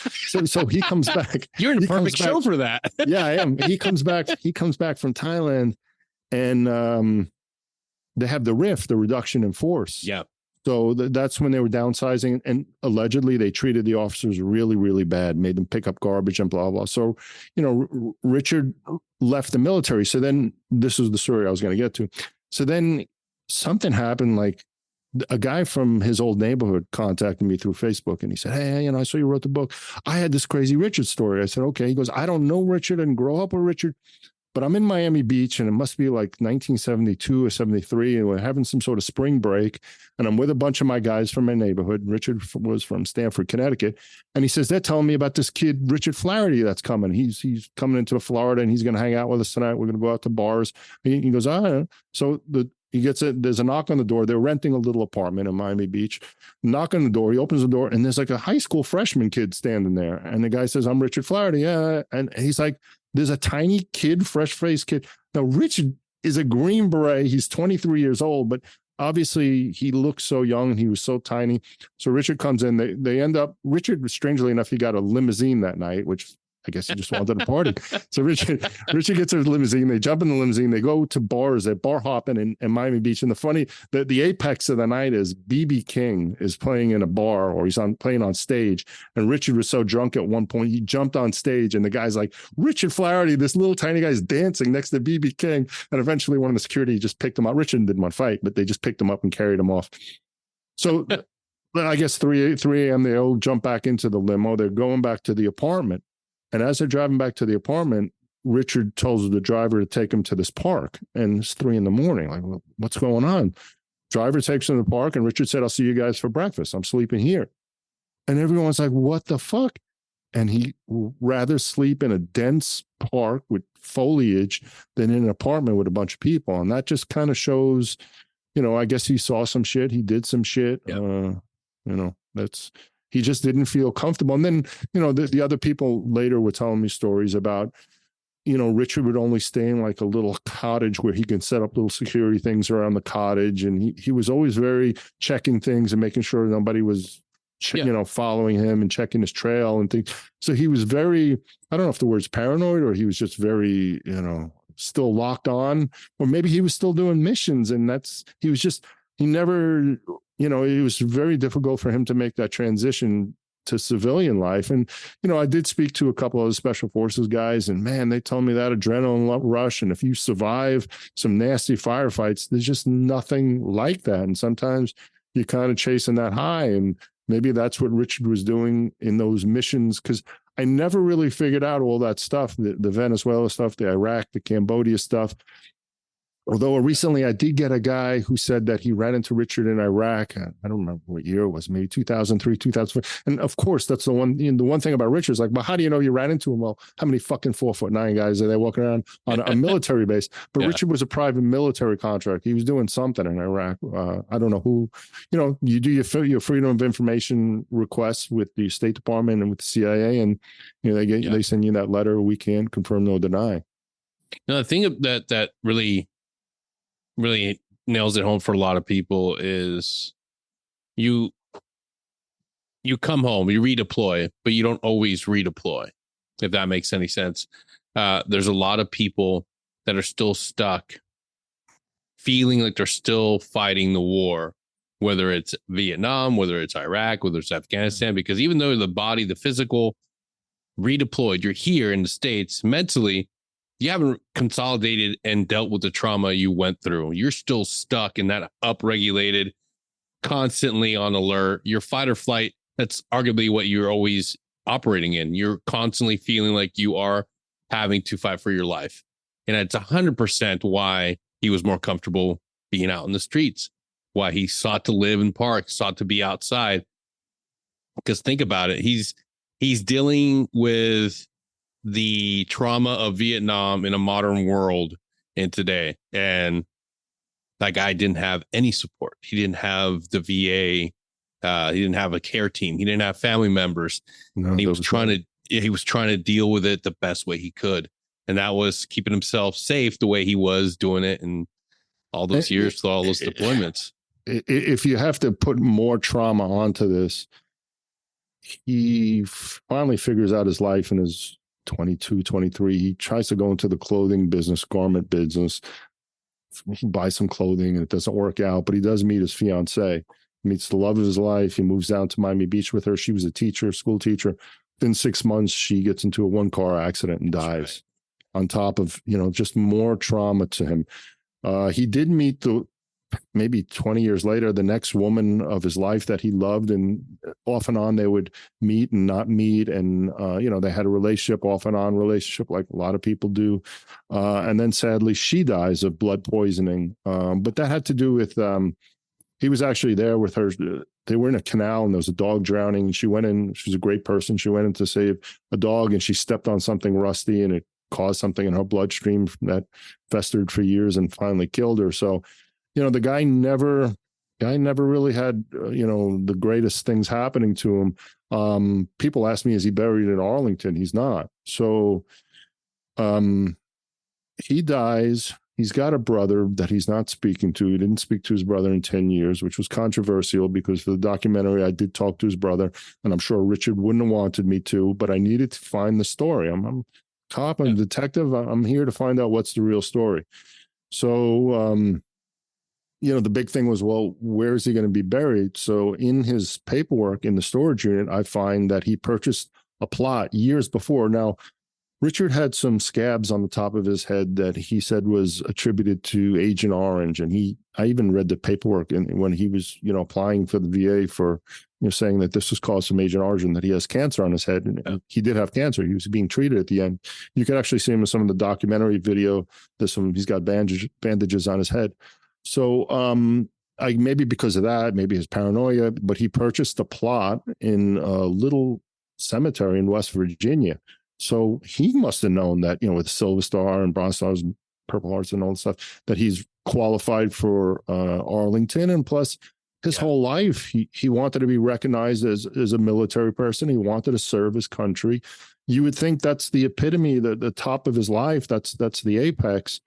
So he comes back. You're in the perfect show for that. Yeah, I am. He comes back from Thailand, and they have the RIF, the reduction in force. Yeah. So that's when they were downsizing, and allegedly they treated the officers really, really bad, made them pick up garbage and blah, blah. So, Richard left the military. So then this is the story I was going to get to. So then something happened, like a guy from his old neighborhood contacted me through Facebook, and he said, hey, I saw you wrote the book. I had this crazy Richard story. I said, okay. He goes, I don't know Richard and grow up with Richard, but I'm in Miami Beach, and it must be like 1972 or 73, and we're having some sort of spring break, and I'm with a bunch of my guys from my neighborhood. Richard was from Stamford, Connecticut, and he says, they're telling me about this kid, Richard Flaherty, that's coming. He's coming into Florida, and he's going to hang out with us tonight. We're going to go out to bars. He goes, so there's a knock on the door. They're renting a little apartment in Miami Beach. Knock on the door. He opens the door, and there's like a high school freshman kid standing there. And the guy says, "I'm Richard Flaherty." Yeah. And he's like, there's a tiny kid, fresh-faced kid. Now, Richard is a Green Beret. He's 23 years old, but obviously he looked so young and he was so tiny. So Richard comes in. They end up, Richard, strangely enough, he got a limousine that night, which I guess he just wanted to party. So Richard gets his limousine. They jump in the limousine. They go to bars. They're bar hopping in Miami Beach. And the funny, the apex of the night is BB King is playing in a bar, or he's playing on stage. And Richard was so drunk at one point, he jumped on stage, and the guy's like, "Richard Flaherty, this little tiny guy's dancing next to BB King." And eventually one of the security just picked him up. Richard didn't want to fight, but they just picked him up and carried him off. So I guess 3 a.m. they all jump back into the limo. They're going back to the apartment. And as they're driving back to the apartment, Richard tells the driver to take him to this park. And it's 3 a.m. Like, well, what's going on? Driver takes him to the park, and Richard said, "I'll see you guys for breakfast. I'm sleeping here." And everyone's like, "What the fuck?" And he rather sleep in a dense park with foliage than in an apartment with a bunch of people. And that just kind of shows, I guess he saw some shit. He did some shit. Yep. He just didn't feel comfortable. And then, the other people later were telling me stories about, Richard would only stay in like a little cottage where he can set up little security things around the cottage. And he was always very checking things and making sure nobody was, following him and checking his trail and things. So he was very, I don't know if the word's paranoid, or he was just very, still locked on, or maybe he was still doing missions. And he never, it was very difficult for him to make that transition to civilian life. And, I did speak to a couple of the special forces guys, and man, they told me that adrenaline rush. And if you survive some nasty firefights, there's just nothing like that. And sometimes you're kind of chasing that high. And maybe that's what Richard was doing in those missions. Cause I never really figured out all that stuff, the Venezuela stuff, the Iraq, the Cambodia stuff. Although recently I did get a guy who said that he ran into Richard in Iraq. I don't remember what year it was, maybe 2003, 2004. And of course, that's the one thing about Richard is like, well, how do you know you ran into him? Well, how many fucking 4'9" guys are they walking around on a military base? But yeah. Richard was a private military contract. He was doing something in Iraq. I don't know who, you do your freedom of information requests with the State Department and with the CIA, and they send you that letter. We can confirm, no deny. No, the thing that really nails it home for a lot of people is you come home, you redeploy, but you don't always redeploy, if that makes any sense. There's a lot of people that are still stuck feeling like they're still fighting the war, whether it's Vietnam, whether it's Iraq, whether it's Afghanistan, because even though the physical redeployed, you're here in the States mentally, you haven't consolidated and dealt with the trauma you went through. You're still stuck in that upregulated, constantly on alert. Your fight or flight, that's arguably what you're always operating in. You're constantly feeling like you are having to fight for your life. And it's 100% why he was more comfortable being out in the streets, why he sought to live in parks, sought to be outside. Because think about it, he's dealing with the trauma of Vietnam in a modern world in today. And that guy didn't have any support. He didn't have the VA. He didn't have a care team. He didn't have family members. No, he was trying to deal with it the best way he could. And that was keeping himself safe the way he was doing it in all those years, through all those deployments. If you have to put more trauma onto this, he finally figures out his life in his 22, 23. He tries to go into the clothing business, garment business. He buys some clothing and it doesn't work out, but he does meet his fiance, meets the love of his life. He moves down to Miami Beach with her. She was a teacher, school teacher. Within 6 months, she gets into a 1-car accident and dies. On top of, just more trauma to him. He did meet maybe 20 years later, the next woman of his life that he loved, and off and on they would meet and not meet. And, they had a relationship, off and on relationship, like a lot of people do. And then sadly, she dies of blood poisoning. But that had to do with, he was actually there with her. They were in a canal and there was a dog drowning. And she went in, she was a great person. She went in to save a dog and she stepped on something rusty and it caused something in her bloodstream that festered for years and finally killed her. So, the guy never really had, the greatest things happening to him. People ask me, is he buried in Arlington? He's not. So, he dies. He's got a brother that he's not speaking to. He didn't speak to his brother in 10 years, which was controversial because for the documentary, I did talk to his brother, and I'm sure Richard wouldn't have wanted me to, but I needed to find the story. I'm a cop, I'm a detective. I'm here to find out what's the real story. So, the big thing was, well, where is he going to be buried? So in his paperwork in the storage unit, I find that he purchased a plot years before. Now, Richard had some scabs on the top of his head that he said was attributed to Agent Orange. And I even read the paperwork when he was, applying for the VA for, saying that this was caused from Agent Orange and that he has cancer on his head. And he did have cancer. He was being treated at the end. You could actually see him in some of the documentary video. He's got bandages on his head. So, maybe because of that, maybe his paranoia, but he purchased a plot in a little cemetery in West Virginia. So he must have known that, with Silver Star and Bronze Stars and Purple Hearts and all that stuff, that he's qualified for Arlington. And plus his whole life, he wanted to be recognized as a military person. He wanted to serve his country. You would think that's the epitome, the top of his life. That's the apex.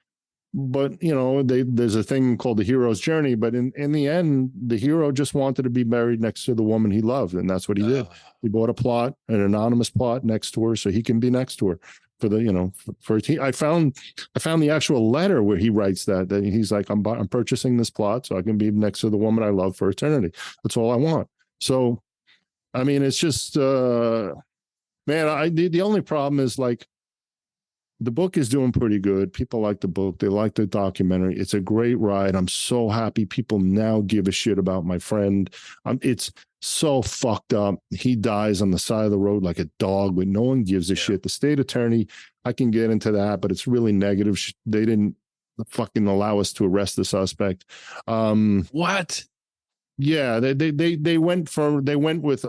But, there's a thing called the hero's journey. But in the end, the hero just wanted to be buried next to the woman he loved. And that's what he did. He bought a plot, an anonymous plot next to her so he can be next to her for the, for I found the actual letter where he writes that he's like, I'm purchasing this plot so I can be next to the woman I love for eternity. That's all I want. So, I mean, it's just, man, the only problem is like, the book is doing pretty good. People like the book. They like the documentary. It's a great ride. I'm so happy people now give a shit about my friend. It's so fucked up. He dies on the side of the road like a dog, but no one gives a shit. The state attorney, I can get into that, but it's really negative. They didn't fucking allow us to arrest the suspect. What? Yeah, they went with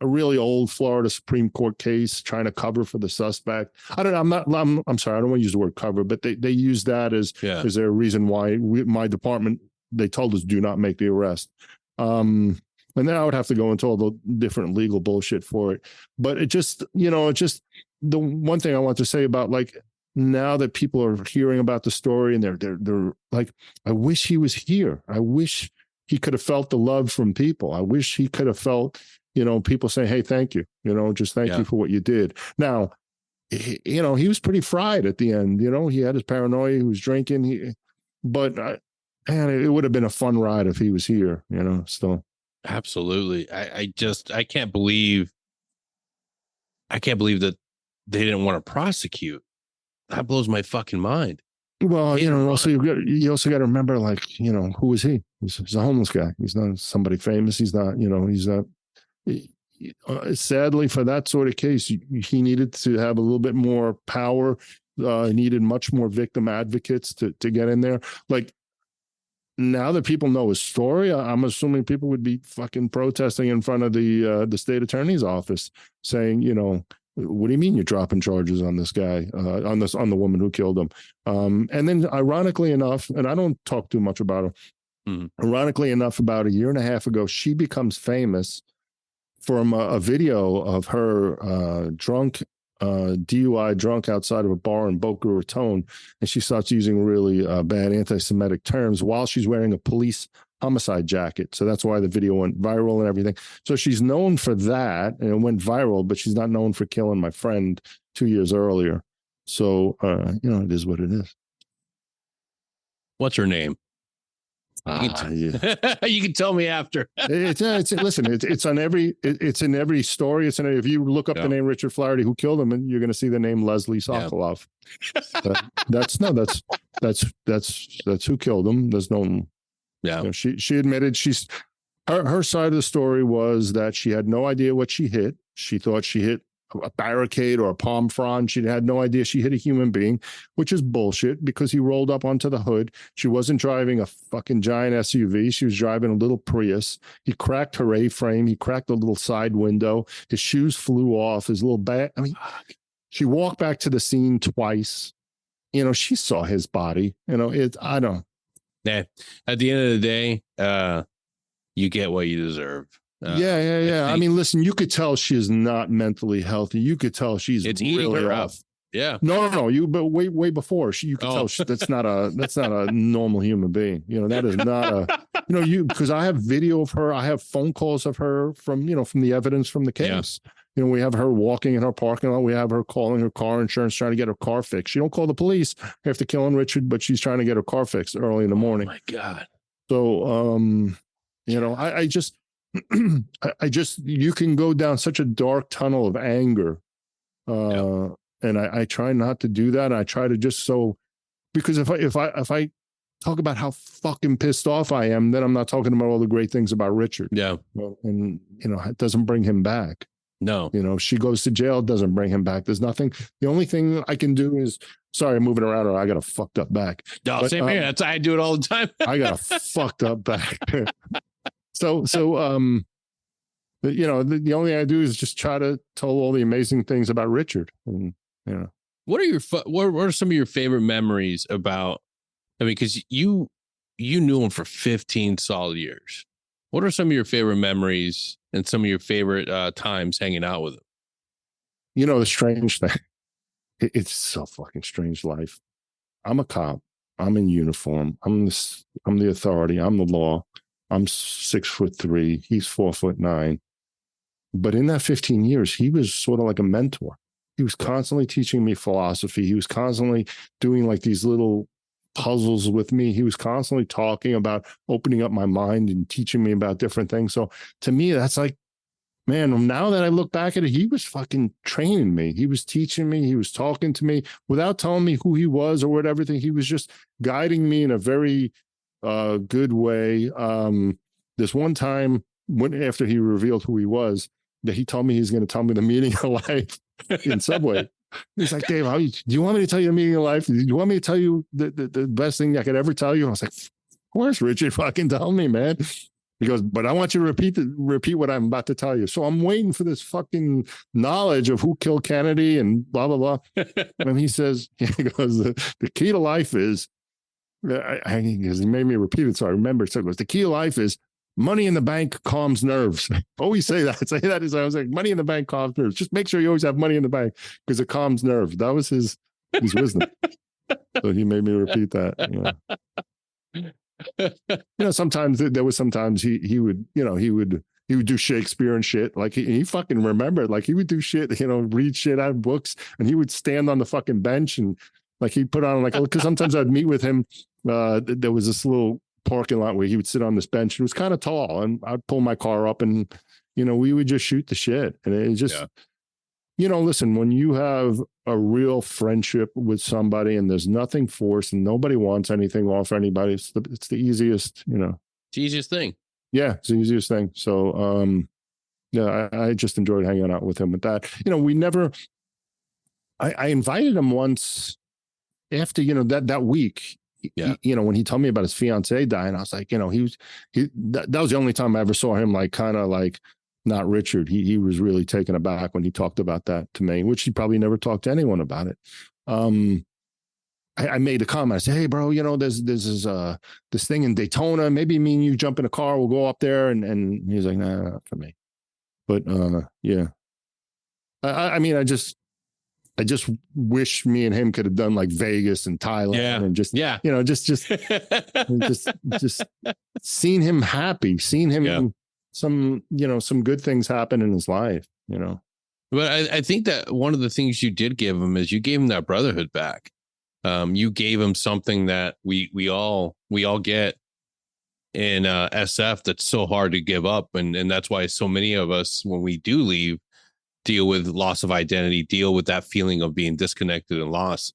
a really old Florida Supreme Court case trying to cover for the suspect. I don't know. I'm sorry. I don't want to use the word cover, but they use that as their reason why my department, they told us do not make the arrest. And then I would have to go into all the different legal bullshit for it. But it just, the one thing I want to say about like, now that people are hearing about the story and they're like, I wish he was here. I wish he could have felt the love from people. I wish he could have felt, people saying, hey, thank you, just thank you for what you did. Now, he was pretty fried at the end, he had his paranoia, he was drinking, but man, it would have been a fun ride if he was here, still. Absolutely. I can't believe that they didn't want to prosecute. That blows my fucking mind. Well, also you also got to remember, like, who was he? He's a homeless guy. He's not somebody famous. He's not, he's not. Sadly, for that sort of case, he needed to have a little bit more power. He needed much more victim advocates to get in there. Like, now that people know his story, I'm assuming people would be fucking protesting in front of the state attorney's office, saying, what do you mean you're dropping charges on this guy, on the woman who killed him? And then, ironically enough, and I don't talk too much about her. Ironically enough, about a year and a half ago, she becomes famous from a video of her drunk, DUI drunk outside of a bar in Boca Raton, and she starts using really bad anti-Semitic terms while she's wearing a police homicide jacket. So that's why the video went viral and everything. So she's known for that, and it went viral, but she's not known for killing my friend 2 years earlier. So, it is what it is. What's her name? You can tell me after. Listen, it's in every story. If you look up the name Richard Flaherty, who killed him, and you're going to see the name Leslie Sokolov. That's who killed him. There's no. Yeah. She admitted her side of the story was that she had no idea what she hit. She thought she hit a barricade or a palm frond. She had no idea she hit a human being, which is bullshit because he rolled up onto the hood. She wasn't driving a fucking giant SUV. She was driving a little Prius. He cracked her A-frame. He cracked a little side window. His shoes flew off. His little bag. I mean, she walked back to the scene twice. She saw his body. Yeah. At the end of the day, you get what you deserve. Yeah. I think mean, listen, you could tell she is not mentally healthy. You could tell she's it's eating really her off. up. Yeah. No. But way before you could tell that's not a normal human being. That is not a, because I have video of her. I have phone calls of her from the evidence from the case. Yeah. We have her walking in her parking lot. We have her calling her car insurance, trying to get her car fixed. She don't call the police after killing Richard, but she's trying to get her car fixed early in the morning. Oh my God. So, I just, you can go down such a dark tunnel of anger. And I try not to do that. I try to just because if I talk about how fucking pissed off I am, then I'm not talking about all the great things about Richard. Yeah. And, it doesn't bring him back. No. She goes to jail, doesn't bring him back. There's nothing. The only thing I can do is, sorry, I'm moving around or I got a fucked up back. No, same here. That's I do it all the time. I got a fucked up back. So, the only thing I do is just try to tell all the amazing things about Richard. And, what are some of your favorite memories about? I mean, because you knew him for 15 solid years. What are some of your favorite memories and some of your favorite times hanging out with him? The strange thing, it's so fucking strange life. I'm a cop. I'm in uniform. I'm the authority. I'm the law. I'm 6'3". He's 4'9". But in that 15 years, he was sort of like a mentor. He was constantly teaching me philosophy. He was constantly doing like these little puzzles with me. He was constantly talking about opening up my mind and teaching me about different things. So to me, that's like, man, now that I look back at it, he was fucking training me. He was teaching me. He was talking to me without telling me who he was or what everything. He was just guiding me in a very good way. This one time after he revealed who he was, that he told me he's going to tell me the meaning of life in Subway. He's like, Dave, do you want me to tell you the meaning of life? Do you want me to tell you the best thing I could ever tell you? I was like, of course, Richard, fucking tell me, man. He goes, but I want you to repeat what I'm about to tell you. So I'm waiting for this fucking knowledge of who killed Kennedy and blah, blah, blah. And he says, he goes, the key to life is, he made me repeat it. So I remember. So it goes, the key to life is money in the bank calms nerves. Always say that. Say that as I was like, money in the bank calms nerves. Just make sure you always have money in the bank because it calms nerves. That was his wisdom. So he made me repeat that. Sometimes he would do Shakespeare and shit. Like he fucking remembered. Like he would do shit. Read shit out of books, and he would stand on the fucking bench and like he'd put on because sometimes I'd meet with him. There was this little parking lot where he would sit on this bench. It was kind of tall, and I'd pull my car up, and we would just shoot the shit. And it just, listen, when you have a real friendship with somebody and there's nothing forced and nobody wants anything off anybody, it's the easiest, It's the easiest thing. Yeah, it's the easiest thing. So, I just enjoyed hanging out with him with that. We never. I invited him once after that week. Yeah. When he told me about his fiance dying, I was like, that was the only time I ever saw him like kind of like not Richard. He was really taken aback when he talked about that to me, which he probably never talked to anyone about it. I made a comment. I said, hey, bro, there's this thing in Daytona. Maybe me and you jump in a car. We'll go up there. And he's like, nah, not for me. But yeah. I mean, I just wish me and him could have done like Vegas and Thailand and just just seen him happy, seen him some good things happen in his life, But I think that one of the things you did give him is you gave him that brotherhood back. You gave him something that we all get in SF that's so hard to give up. And that's why so many of us, when we do leave, deal with loss of identity, deal with that feeling of being disconnected and lost,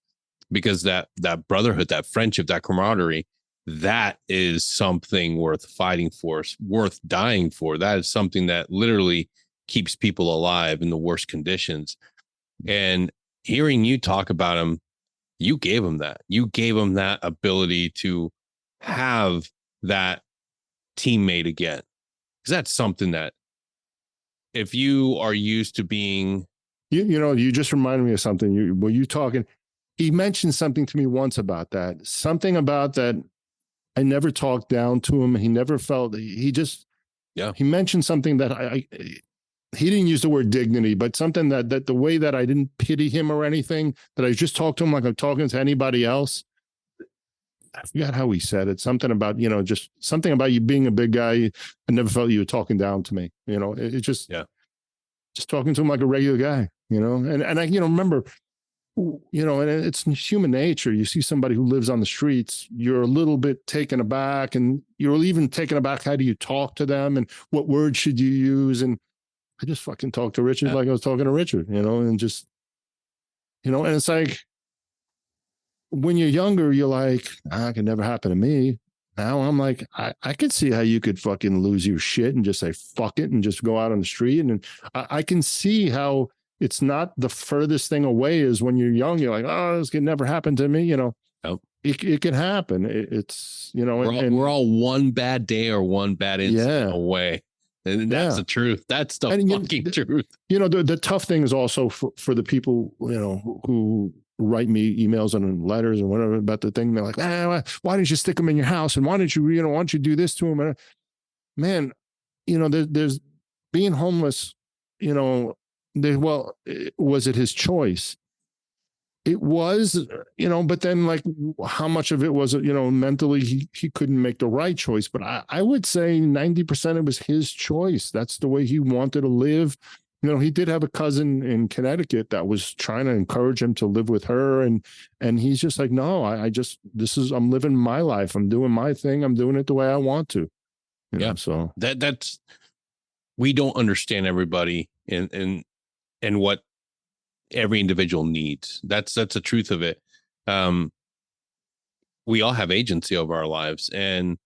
because that brotherhood, that friendship, that camaraderie, that is something worth fighting for, worth dying for. That is something that literally keeps people alive in the worst conditions. And hearing you talk about him, you gave him that. You gave him that ability to have that teammate again. Because that's something that, if you are used to being, you just reminded me of something. Were you talking? He mentioned something to me once about that. Something about that. I never talked down to him. He never felt, he just, he mentioned something that he didn't use the word dignity, but something that the way that I didn't pity him or anything, that I just talked to him like I'm talking to anybody else. I forgot how he said it. Something about, just something about you being a big guy. I never felt you were talking down to me. It just talking to him like a regular guy, and I, remember, and it's human nature. You see somebody who lives on the streets, you're a little bit taken aback, and you're even taken aback. How do you talk to them, and what words should you use? And I just fucking talked to Richard like I was talking to Richard, and just, and it's like, when you're younger, you're like, it could never happen to me. Now I'm like, I could see how you could fucking lose your shit and just say, fuck it, and just go out on the street. And I can see how it's not the furthest thing away is when you're young, you're like, oh, this could never happen to me. It can happen. It's, we're all one bad day or one bad incident away. And that's the truth. That's the fucking truth. The tough thing is also for the people, who write me emails and letters or whatever about the thing. They're like, why didn't you stick them in your house? And why don't you do this to them? And man, there's being homeless, was it his choice? It was, but then like how much of it was, mentally he couldn't make the right choice. But I would say 90% it was his choice. That's the way he wanted to live. He did have a cousin in Connecticut that was trying to encourage him to live with her. And he's just like, no, I'm living my life. I'm doing my thing. I'm doing it the way I want to. So that's, we don't understand everybody and what every individual needs. That's the truth of it. We all have agency over our lives, and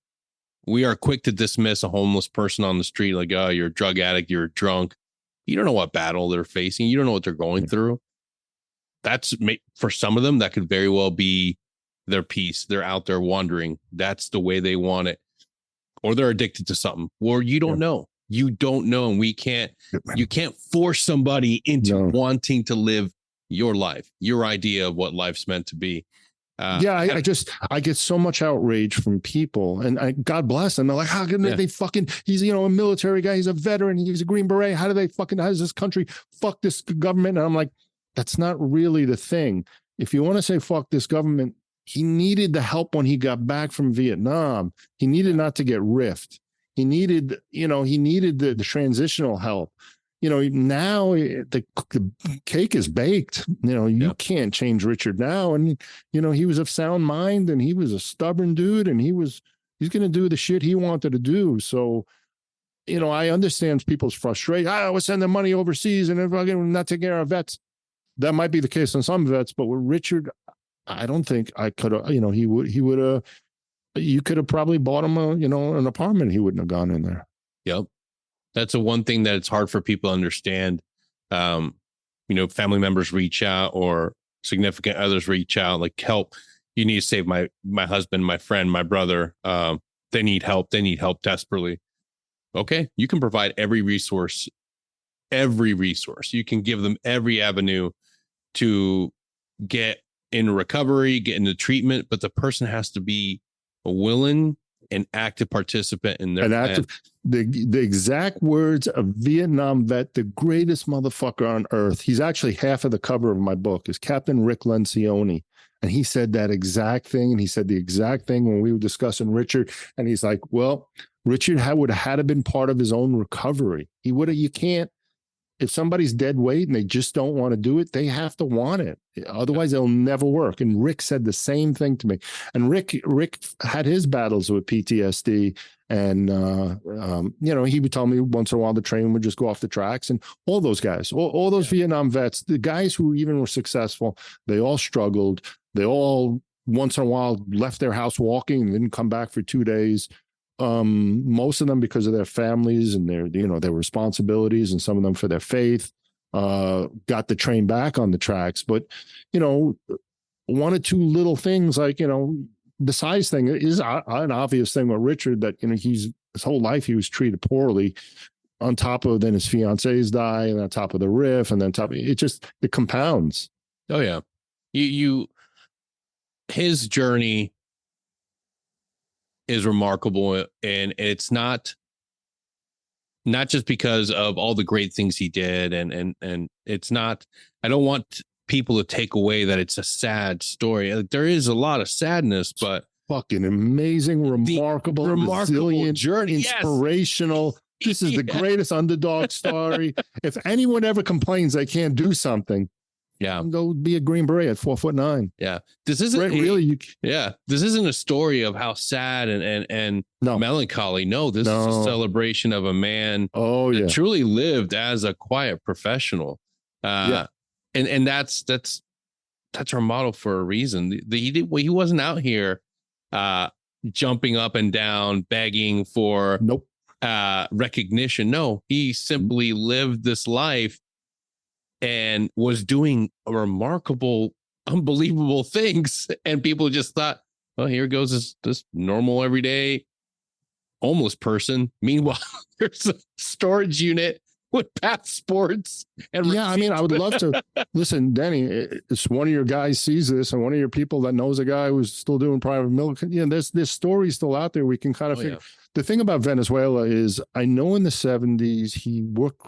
we are quick to dismiss a homeless person on the street. Like, oh, you're a drug addict, you're drunk. You don't know what battle they're facing. You don't know what they're going through. That's, for some of them, that could very well be their peace. They're out there wandering. That's the way they want it. Or they're addicted to something, or you don't know. You don't know. And you can't force somebody into wanting to live your life, your idea of what life's meant to be. I get so much outrage from people, and God bless them. They're like, how can they fucking, he's, a military guy. He's a veteran. He's a Green Beret. How does this country fuck this government? And I'm like, that's not really the thing. If you want to say fuck this government, he needed the help when he got back from Vietnam. He needed not to get riffed. He needed, the transitional help. Now the cake is baked. You can't change Richard now. And, he was of sound mind, and he was a stubborn dude, and he's going to do the shit he wanted to do. So, I understand people's frustration. I was sending money overseas and fucking not taking care of vets. That might be the case on some vets, but with Richard, I don't think I could have, he would have, you could have probably bought him an apartment. He wouldn't have gone in there. Yep. That's the one thing that it's hard for people to understand. Family members reach out, or significant others reach out, like, help. You need to save my husband, my friend, my brother. They need help. They need help desperately. Okay. You can provide every resource. You can give them every avenue to get in recovery, get into treatment, but the person has to be a willing and active participant in their plan. The exact words of Vietnam vet, the greatest motherfucker on earth. He's actually half of the cover of my book, is Captain Rick Lencioni. And he said that exact thing. And he said the exact thing when we were discussing Richard. And he's like, well, Richard would have had to been part of his own recovery. You can't, if somebody's dead weight and they just don't want to do it, they have to want it. Otherwise, it'll never work. And Rick said the same thing to me. And Rick had his battles with PTSD. And, he would tell me once in a while the train would just go off the tracks. And all those guys, all those Vietnam vets, the guys who even were successful, they all struggled. They all once in a while left their house walking and didn't come back for 2 days. Most of them because of their families and their responsibilities, and some of them for their faith, got the train back on the tracks. But, one or two little things like, the size thing is an obvious thing with Richard, that, his whole life he was treated poorly, on top of then his fiancées die, and on top of the riff, and then it compounds. Oh yeah. His journey is remarkable, and it's not just because of all the great things he did, and it's not. I don't want people to take away that it's a sad story. There is a lot of sadness, but fucking amazing, remarkable, resilient, journey, inspirational. Yes. This is the greatest underdog story. If anyone ever complains they can't do something, go be a Green Beret at 4'9". Yeah, this isn't really. This isn't a story of how sad and melancholy. No, this is a celebration of a man. That truly lived as a quiet professional. And that's our model for a reason. He wasn't out here jumping up and down begging for recognition. No, he simply lived this life and was doing remarkable, unbelievable things, and people just thought, well, here goes this normal everyday homeless person. Meanwhile, there's a storage unit with passports and I mean, I would love to listen, Denny. It's one of your guys sees this, and one of your people that knows a guy who's still doing private military. There's stories still out there. We can kind of figure. The thing about Venezuela is, I know in the 70s he worked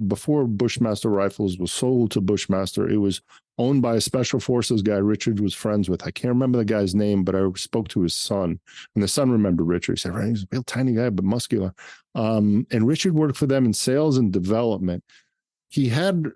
before Bushmaster Rifles was sold to Bushmaster. It was owned by a special forces guy Richard was friends with. I can't remember the guy's name, but I spoke to his son, and the son remembered Richard. He said, right, he's a real tiny guy, but muscular. And Richard worked for them in sales and development. He had,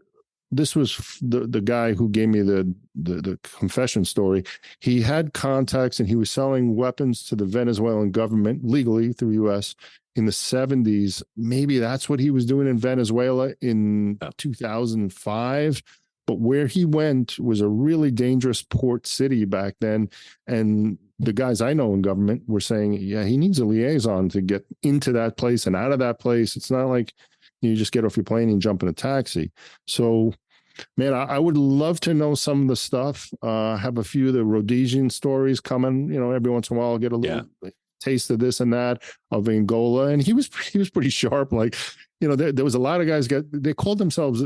this was the guy who gave me the confession story. He had contacts, and he was selling weapons to the Venezuelan government legally through U.S. in the 70s. Maybe that's what he was doing in Venezuela in 2005. But where he went was a really dangerous port city back then. And the guys I know in government were saying, he needs a liaison to get into that place and out of that place. It's not like you just get off your plane and jump in a taxi. So, man, I would love to know some of the stuff. Have a few of the Rhodesian stories coming. Every once in a while, I'll get a little taste of this and that of Angola. And he was pretty sharp. Like, there was a lot of guys they called themselves,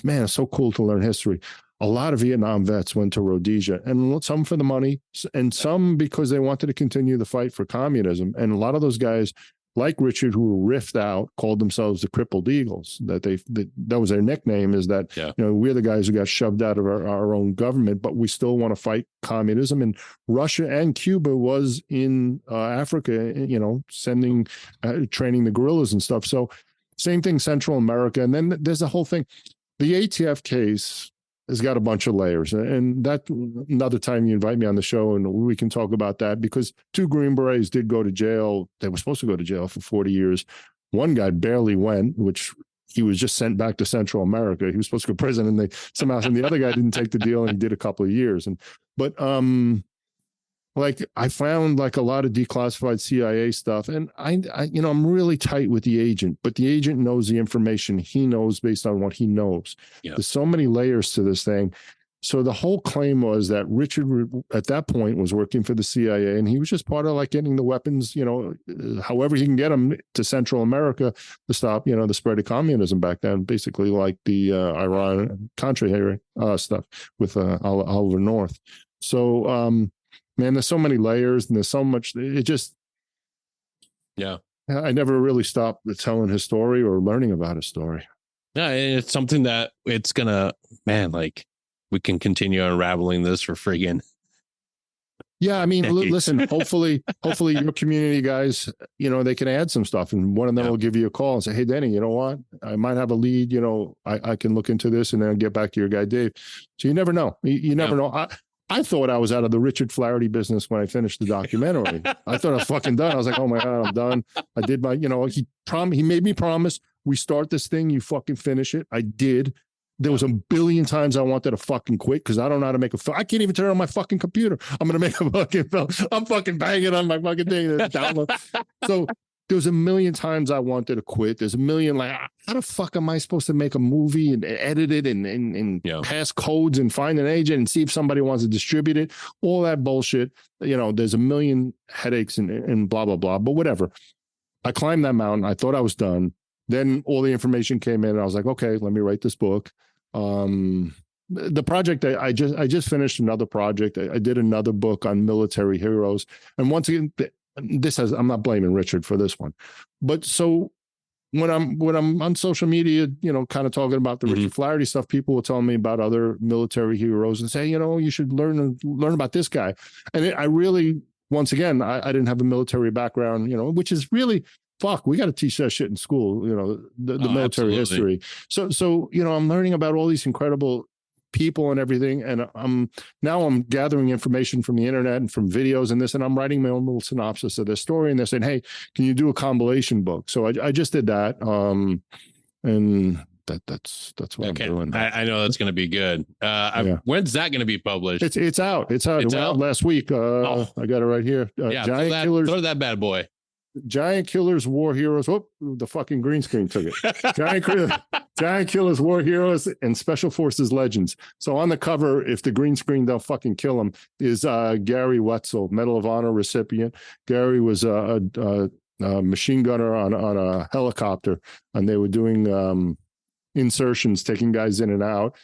man, it's so cool to learn history. A lot of Vietnam vets went to Rhodesia, and some for the money, and some because they wanted to continue the fight for communism. And a lot of those guys, like Richard, who were riffed out, called themselves the Crippled Eagles. That was their nickname, is that, we're the guys who got shoved out of our own government, but we still want to fight communism. And Russia and Cuba was in Africa, sending, training the guerrillas and stuff. So same thing, Central America. And then there's the whole thing. The ATF case has got a bunch of layers, and that another time you invite me on the show and we can talk about that, because 2 Green Berets did go to jail. They were supposed to go to jail for 40 years. One guy barely went, which he was just sent back to Central America. He was supposed to go to prison, and and the other guy didn't take the deal, and he did a couple of years. But I found a lot of declassified CIA stuff, and I'm really tight with the agent, but the agent knows the information he knows based on what he knows. There's so many layers to this thing. So the whole claim was that Richard at that point was working for the CIA, and he was just part of getting the weapons, however he can get them to Central America to stop, the spread of communism back then, basically like the Iran-Contra stuff with Oliver North. So, man, there's so many layers, and there's so much. It just, I never really stopped telling his story or learning about his story. Yeah, it's something that it's gonna, man, we can continue unraveling this for friggin'. Yeah, I mean, listen, hopefully your community guys, they can add some stuff, and one of them will give you a call and say, hey, Denny, you know what? I might have a lead, I can look into this, and then I'll get back to your guy, Dave. So you never know. You never know. I thought I was out of the Richard Flaherty business when I finished the documentary. I thought I was fucking done. I was like, oh my God, I'm done. I did my, he made me promise, we start this thing, you fucking finish it. I did. There was a billion times I wanted to fucking quit because I don't know how to make a film. I can't even turn on my fucking computer. I'm going to make a fucking film. I'm fucking banging on my fucking thing. So there was a million times I wanted to quit. There's a million, how the fuck am I supposed to make a movie and edit it and pass codes and find an agent and see if somebody wants to distribute it? All that bullshit. There's a million headaches and blah, blah, blah. But whatever. I climbed that mountain. I thought I was done. Then all the information came in, and I was like, okay, let me write this book. The project, I just finished another project. I did another book on military heroes. And once again, I'm not blaming Richard for this one, but so when I'm on social media, kind of talking about the Richard Flaherty stuff, people will tell me about other military heroes and say, you should learn about this guy. And I really, once again, I didn't have a military background, which is really, fuck, we got to teach that shit in school, the military history. So, I'm learning about all these incredible people and everything. And I'm gathering information from the internet and from videos and this, and I'm writing my own little synopsis of this story. And they're saying, hey, can you do a compilation book? So I just did that. And that's what I'm doing. I know that's going to be good. When's that going to be published? It's out. It went out last week. I got it right here. Giant Killers. Throw that bad boy. Giant Killers, War Heroes. Oh, the fucking green screen took it. Giant Killers, War Heroes, and Special Forces Legends. So on the cover, if the green screen don't fucking kill him, is Gary Wetzel, Medal of Honor recipient. Gary was a machine gunner on a helicopter, and they were doing insertions, taking guys in and out.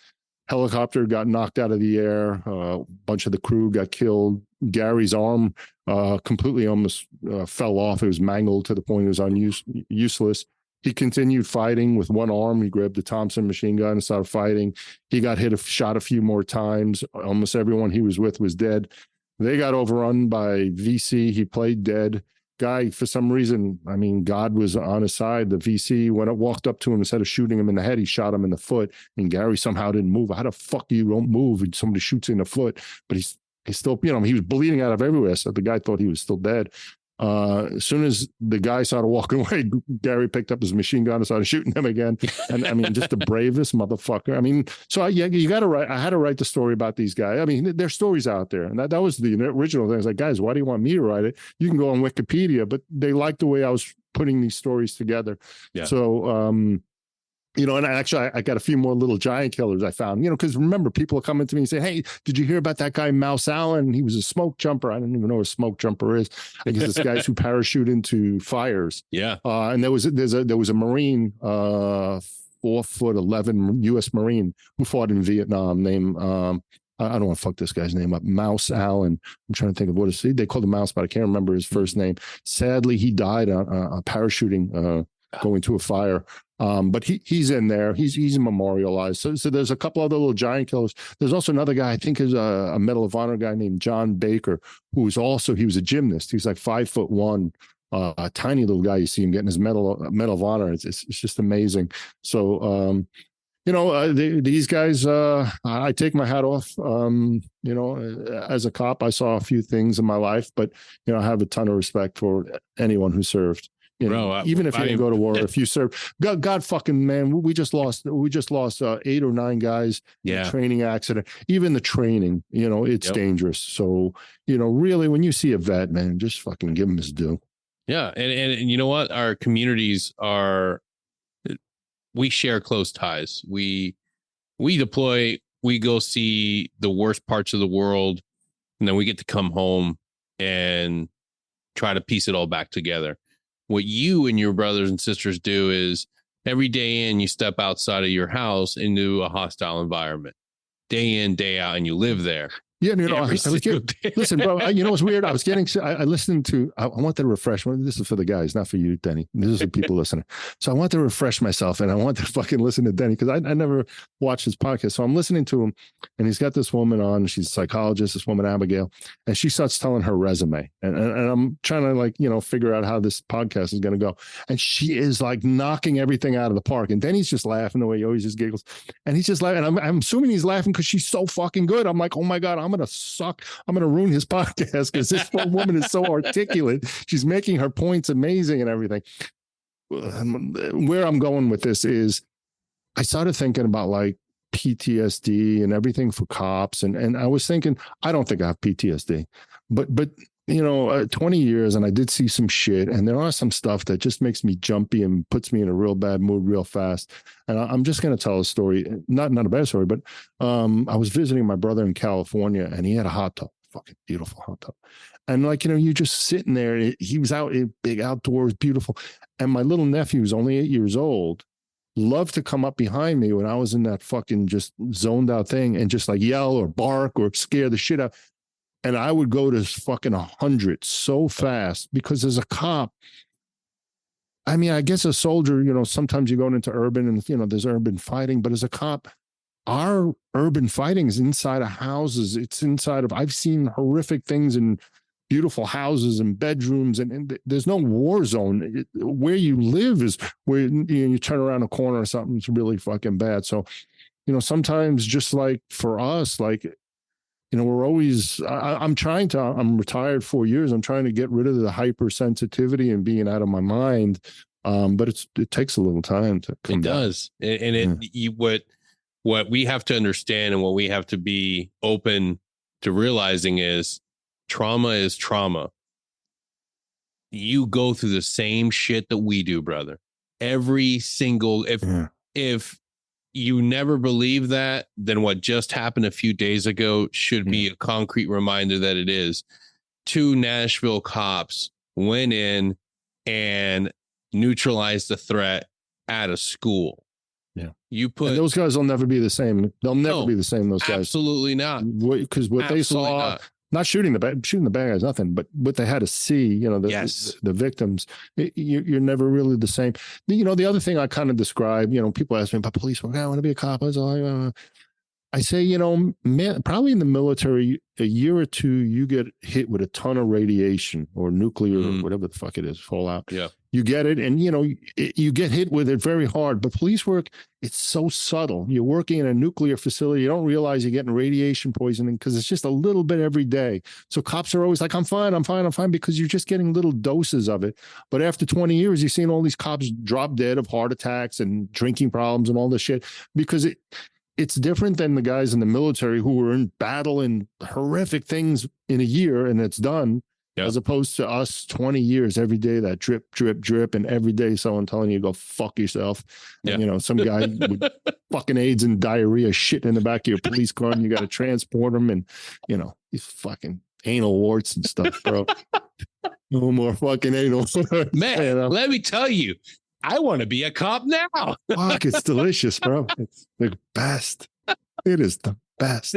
Helicopter got knocked out of the air. A bunch of the crew got killed. Gary's arm completely almost fell off. It was mangled to the point it was useless. He continued fighting with one arm. He grabbed the Thompson machine gun and started fighting. He got shot a few more times. Almost everyone he was with was dead. They got overrun by VC. He played dead. Guy, for some reason, God was on his side. The VC, when it walked up to him, instead of shooting him in the head, he shot him in the foot. And Gary somehow didn't move. How the fuck you don't move and somebody shoots you in the foot? But he's still, he was bleeding out of everywhere. So the guy thought he was still dead. As soon as the guy started walking away, Gary picked up his machine gun and started shooting him again. And just the bravest motherfucker. So you got to write. I had to write the story about these guys. There's stories out there, and that was the original thing. I was like, guys, why do you want me to write it? You can go on Wikipedia, but they liked the way I was putting these stories together. Yeah. So, and I got a few more little giant killers I found, because remember, people are coming to me and saying, hey, did you hear about that guy, Mouse Allen? He was a smoke jumper. I don't even know what a smoke jumper is. I guess it's guys who parachute into fires. Yeah. And there was a Marine, 4'11" U.S. Marine who fought in Vietnam named, I don't want to fuck this guy's name up, Mouse Allen. I'm trying to think of they called him Mouse, but I can't remember his first name. Sadly, he died on parachuting, going to a fire. But he's in there. He's memorialized. So there's a couple other little giant killers. There's also another guy, I think is a Medal of Honor guy named John Baker, he was a gymnast. He's like 5'1", a tiny little guy. You see him getting his Medal of Honor. It's just amazing. So, these guys, I take my hat off. As a cop, I saw a few things in my life, but, I have a ton of respect for anyone who served. Even if you didn't go to war, if you serve, God fucking man, we just lost 8 or 9 guys in a training accident. Even the training, it's dangerous. So, really, when you see a vet, man, just fucking give him his due. Yeah. And you know what? Our communities we share close ties. We deploy, we go see the worst parts of the world, and then we get to come home and try to piece it all back together. What you and your brothers and sisters do is every day you step outside of your house into a hostile environment, day in, day out, and you live there. Yeah, listen, bro, what's weird? I listened to, I wanted to refresh. This is for the guys, not for you, Denny. This is for people listening. So I want to refresh myself, and I want to fucking listen to Denny because I never watched his podcast. So I'm listening to him, and he's got this woman on. She's a psychologist, this woman, Abigail, and she starts telling her resume. And I'm trying to figure out how this podcast is going to go. And she is like knocking everything out of the park. And Denny's just laughing the way he always just giggles. And he's just laughing. And I'm assuming he's laughing because she's so fucking good. I'm like, oh my God, I'm going to ruin his podcast because this woman is so articulate. She's making her points amazing and everything. Where I'm going with this is I started thinking about like PTSD and everything for cops. And I was thinking, I don't think I have PTSD, but 20 years and I did see some shit, and there are some stuff that just makes me jumpy and puts me in a real bad mood real fast. And I'm just going to tell a story, not a bad story, but I was visiting my brother in California, and he had a hot tub, fucking beautiful hot tub. And you're just sitting there. He was out in big outdoors, beautiful. And my little nephew, who's only 8 years old, loved to come up behind me when I was in that fucking just zoned out thing and just like yell or bark or scare the shit out. and I would go to fucking 100 so fast because as a cop, I mean, I guess a soldier, sometimes you go into urban and, there's urban fighting, but as a cop, our urban fighting is inside of houses. It's inside of, I've seen horrific things in beautiful houses and bedrooms, and there's no war zone. Where you live is where you turn around a corner or something, it's really fucking bad. So, sometimes just like for us, like, we're always, I'm retired 4 years. I'm trying to get rid of the hypersensitivity and being out of my mind. But it takes a little time to come It back. does. And what we have to understand and what we have to be open to realizing is trauma is trauma. You go through the same shit that we do, brother. Every single, if you never believe that, then what just happened a few days ago should be a concrete reminder that it is. 2 Nashville cops went in and neutralized the threat at a school. Yeah. And those guys will never be the same. They'll never be the same, those guys. Absolutely not. Because what they saw, not shooting the bad guys, nothing, but what they had to see, the victims, you're never really the same. The other thing I kind of describe, people ask me about police work. I want to be a cop. I say, man, probably in the military, a year or two, you get hit with a ton of radiation or nuclear, or whatever the fuck it is, fallout. Yeah. You get it. And, you get hit with it very hard. But police work, it's so subtle. You're working in a nuclear facility. You don't realize you're getting radiation poisoning because it's just a little bit every day. So cops are always like, I'm fine, because you're just getting little doses of it. But after 20 years, you've seen all these cops drop dead of heart attacks and drinking problems and all this shit because it's different than the guys in the military who were in battle and horrific things in a year and it's done, as opposed to us 20 years every day, that drip, drip, drip. And every day someone telling you go fuck yourself. Yeah. And, some guy with fucking AIDS and diarrhea shitting in the back of your police car and you got to transport him and, these fucking anal warts and stuff, bro. No more fucking anal. Man, let me tell you. I want to be a cop now. Fuck, it's delicious, bro. It's the best. It is the best.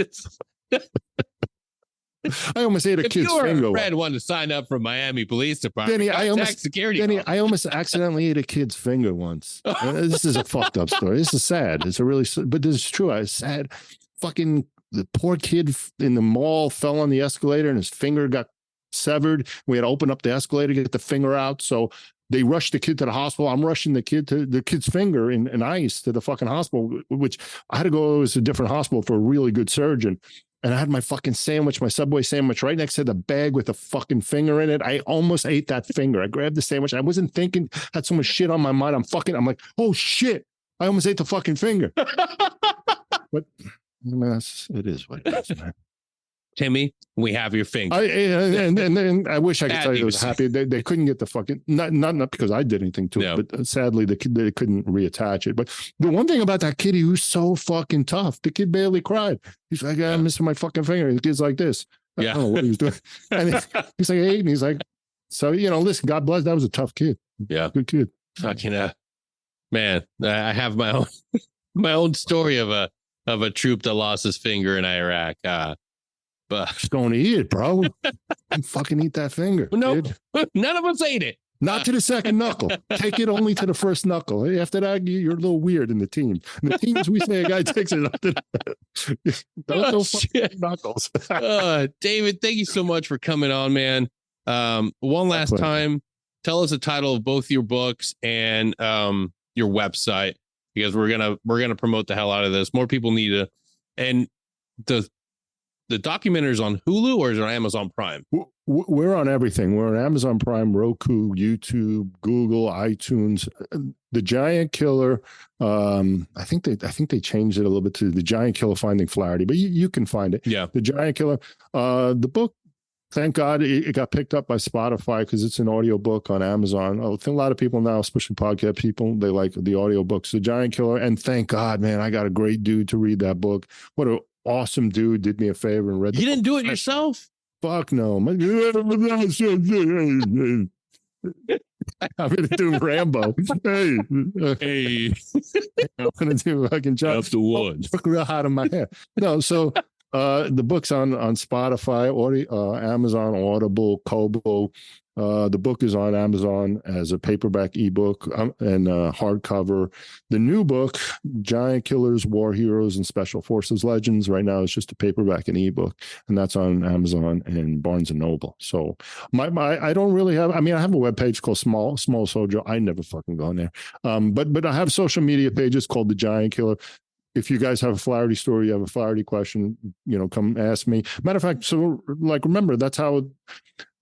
I almost ate a kid's finger. If your friend wanted to sign up for Miami Police Department, Denny, I almost accidentally ate a kid's finger once. This is a fucked up story. This is sad. It's a really, but this is true. I was sad. Fucking the poor kid in the mall fell on the escalator and his finger got severed. We had to open up the escalator to get the finger out. So they rushed the kid to the hospital. I'm rushing the kid's finger in ice to the fucking hospital, which I had to go. It was a different hospital for a really good surgeon. And I had my fucking sandwich, my Subway sandwich right next to the bag with the fucking finger in it. I almost ate that finger. I grabbed the sandwich. I wasn't thinking, had so much shit on my mind. I'm like, oh shit. I almost ate the fucking finger. But it is what it is, man. Timmy, we have your finger. And I wish I could tell you I was happy. They couldn't get the fucking, not because I did anything to it, but sadly they couldn't reattach it. But the one thing about that kid, he was so fucking tough. The kid barely cried. He's like, I'm missing my fucking finger. The kid's like this. I don't know what he was doing. And he's like 8, and he's like, so, listen, God bless. That was a tough kid. Yeah. Good kid. Fucking, man, I have my own story of a troop that lost his finger in Iraq. But just going to eat it, bro. Fucking eat that finger. No, none of us ate it. Not to the second knuckle. Take it only to the first knuckle. After that, you're a little weird in the team. In the teams, we say a guy takes it up to the knuckles. David, thank you so much for coming on, man. One last time, tell us the title of both your books and your website, because we're gonna promote the hell out of this. More people need to, and the documentary is on Hulu or is it on Amazon Prime? We're on everything. We're on Amazon Prime, Roku, YouTube, Google, iTunes. The Giant Killer. I think they changed it a little bit to The Giant Killer Finding Flaherty, but you can find it. Yeah. The Giant Killer. The book, thank God it got picked up by Spotify because it's an audio book on Amazon. I think a lot of people now, especially podcast people, they like the audiobooks. The Giant Killer. And thank God, man, I got a great dude to read that book. What a awesome dude, did me a favor and read the book. You didn't do it yourself? Fuck no. I'm going to do Rambo. Hey. I'm going to do fucking John. After one. Real hot in my hair. No, so The book's on Spotify, Amazon Audible, Kobo. The book is on Amazon as a paperback ebook and hardcover. The new book, Giant Killers, War Heroes, and Special Forces Legends, right now is just a paperback and ebook, and that's on Amazon and Barnes and Noble. So I don't really have. I mean, I have a webpage called Small Soldier. I never fucking go in there. But I have social media pages called The Giant Killer. If you guys have a Flaherty story, you have a Flaherty question, come ask me. Matter of fact, so remember, that's how.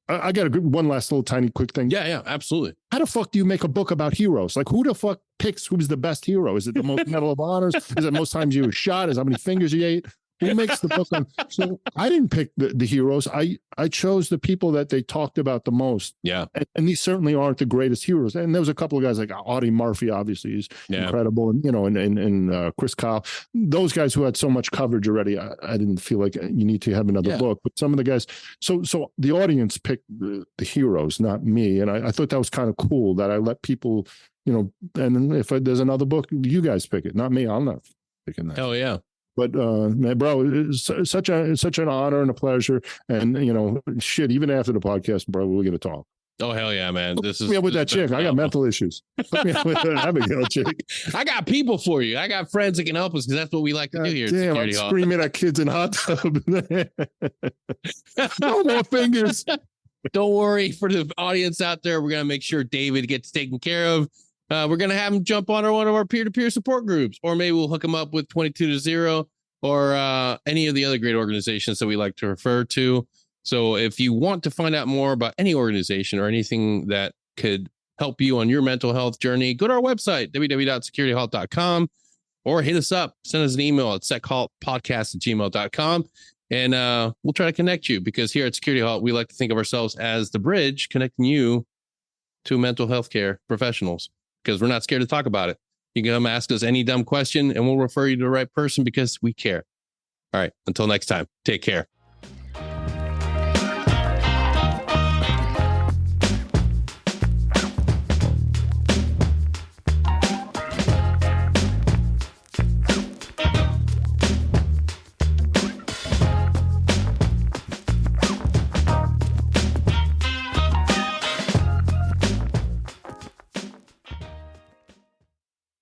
I got one last little tiny quick thing. Yeah, absolutely. How the fuck do you make a book about heroes? Like, who the fuck picks who's the best hero? Is it the most Medal of Honors? Is it most times you were shot? Is how many fingers you ate? Who makes the book on? So I didn't pick the heroes. I chose the people that they talked about the most. Yeah. And these certainly aren't the greatest heroes. And there was a couple of guys like Audie Murphy, obviously, is incredible. And, and Chris Kyle, those guys who had so much coverage already, I didn't feel like you need to have another book. But some of the guys, so the audience picked the heroes, not me. And I thought that was kind of cool that I let people, and if there's another book, you guys pick it, not me. I'm not picking that. Hell yeah. But man, bro, it's such an honor and a pleasure. And shit, even after the podcast, bro, we're gonna talk. Oh hell yeah, man! This is with that chick. I got mental issues. Put me up with that Abigail chick. I got people for you. I got friends that can help us because that's what we like to do here. Damn, I'm screaming at kids in hot tub. No more fingers. Don't worry, for the audience out there, we're gonna make sure David gets taken care of. We're going to have him jump on one of our peer-to-peer support groups, or maybe we'll hook him up with 22-0 or any of the other great organizations that we like to refer to. So if you want to find out more about any organization or anything that could help you on your mental health journey, go to our website, www.securityhalt.com, or hit us up. Send us an email at sechaltpodcast@gmail.com, and we'll try to connect you, because here at Security Halt, we like to think of ourselves as the bridge connecting you to mental health care professionals, because we're not scared to talk about it. You can come ask us any dumb question and we'll refer you to the right person because we care. All right. Until next time, take care.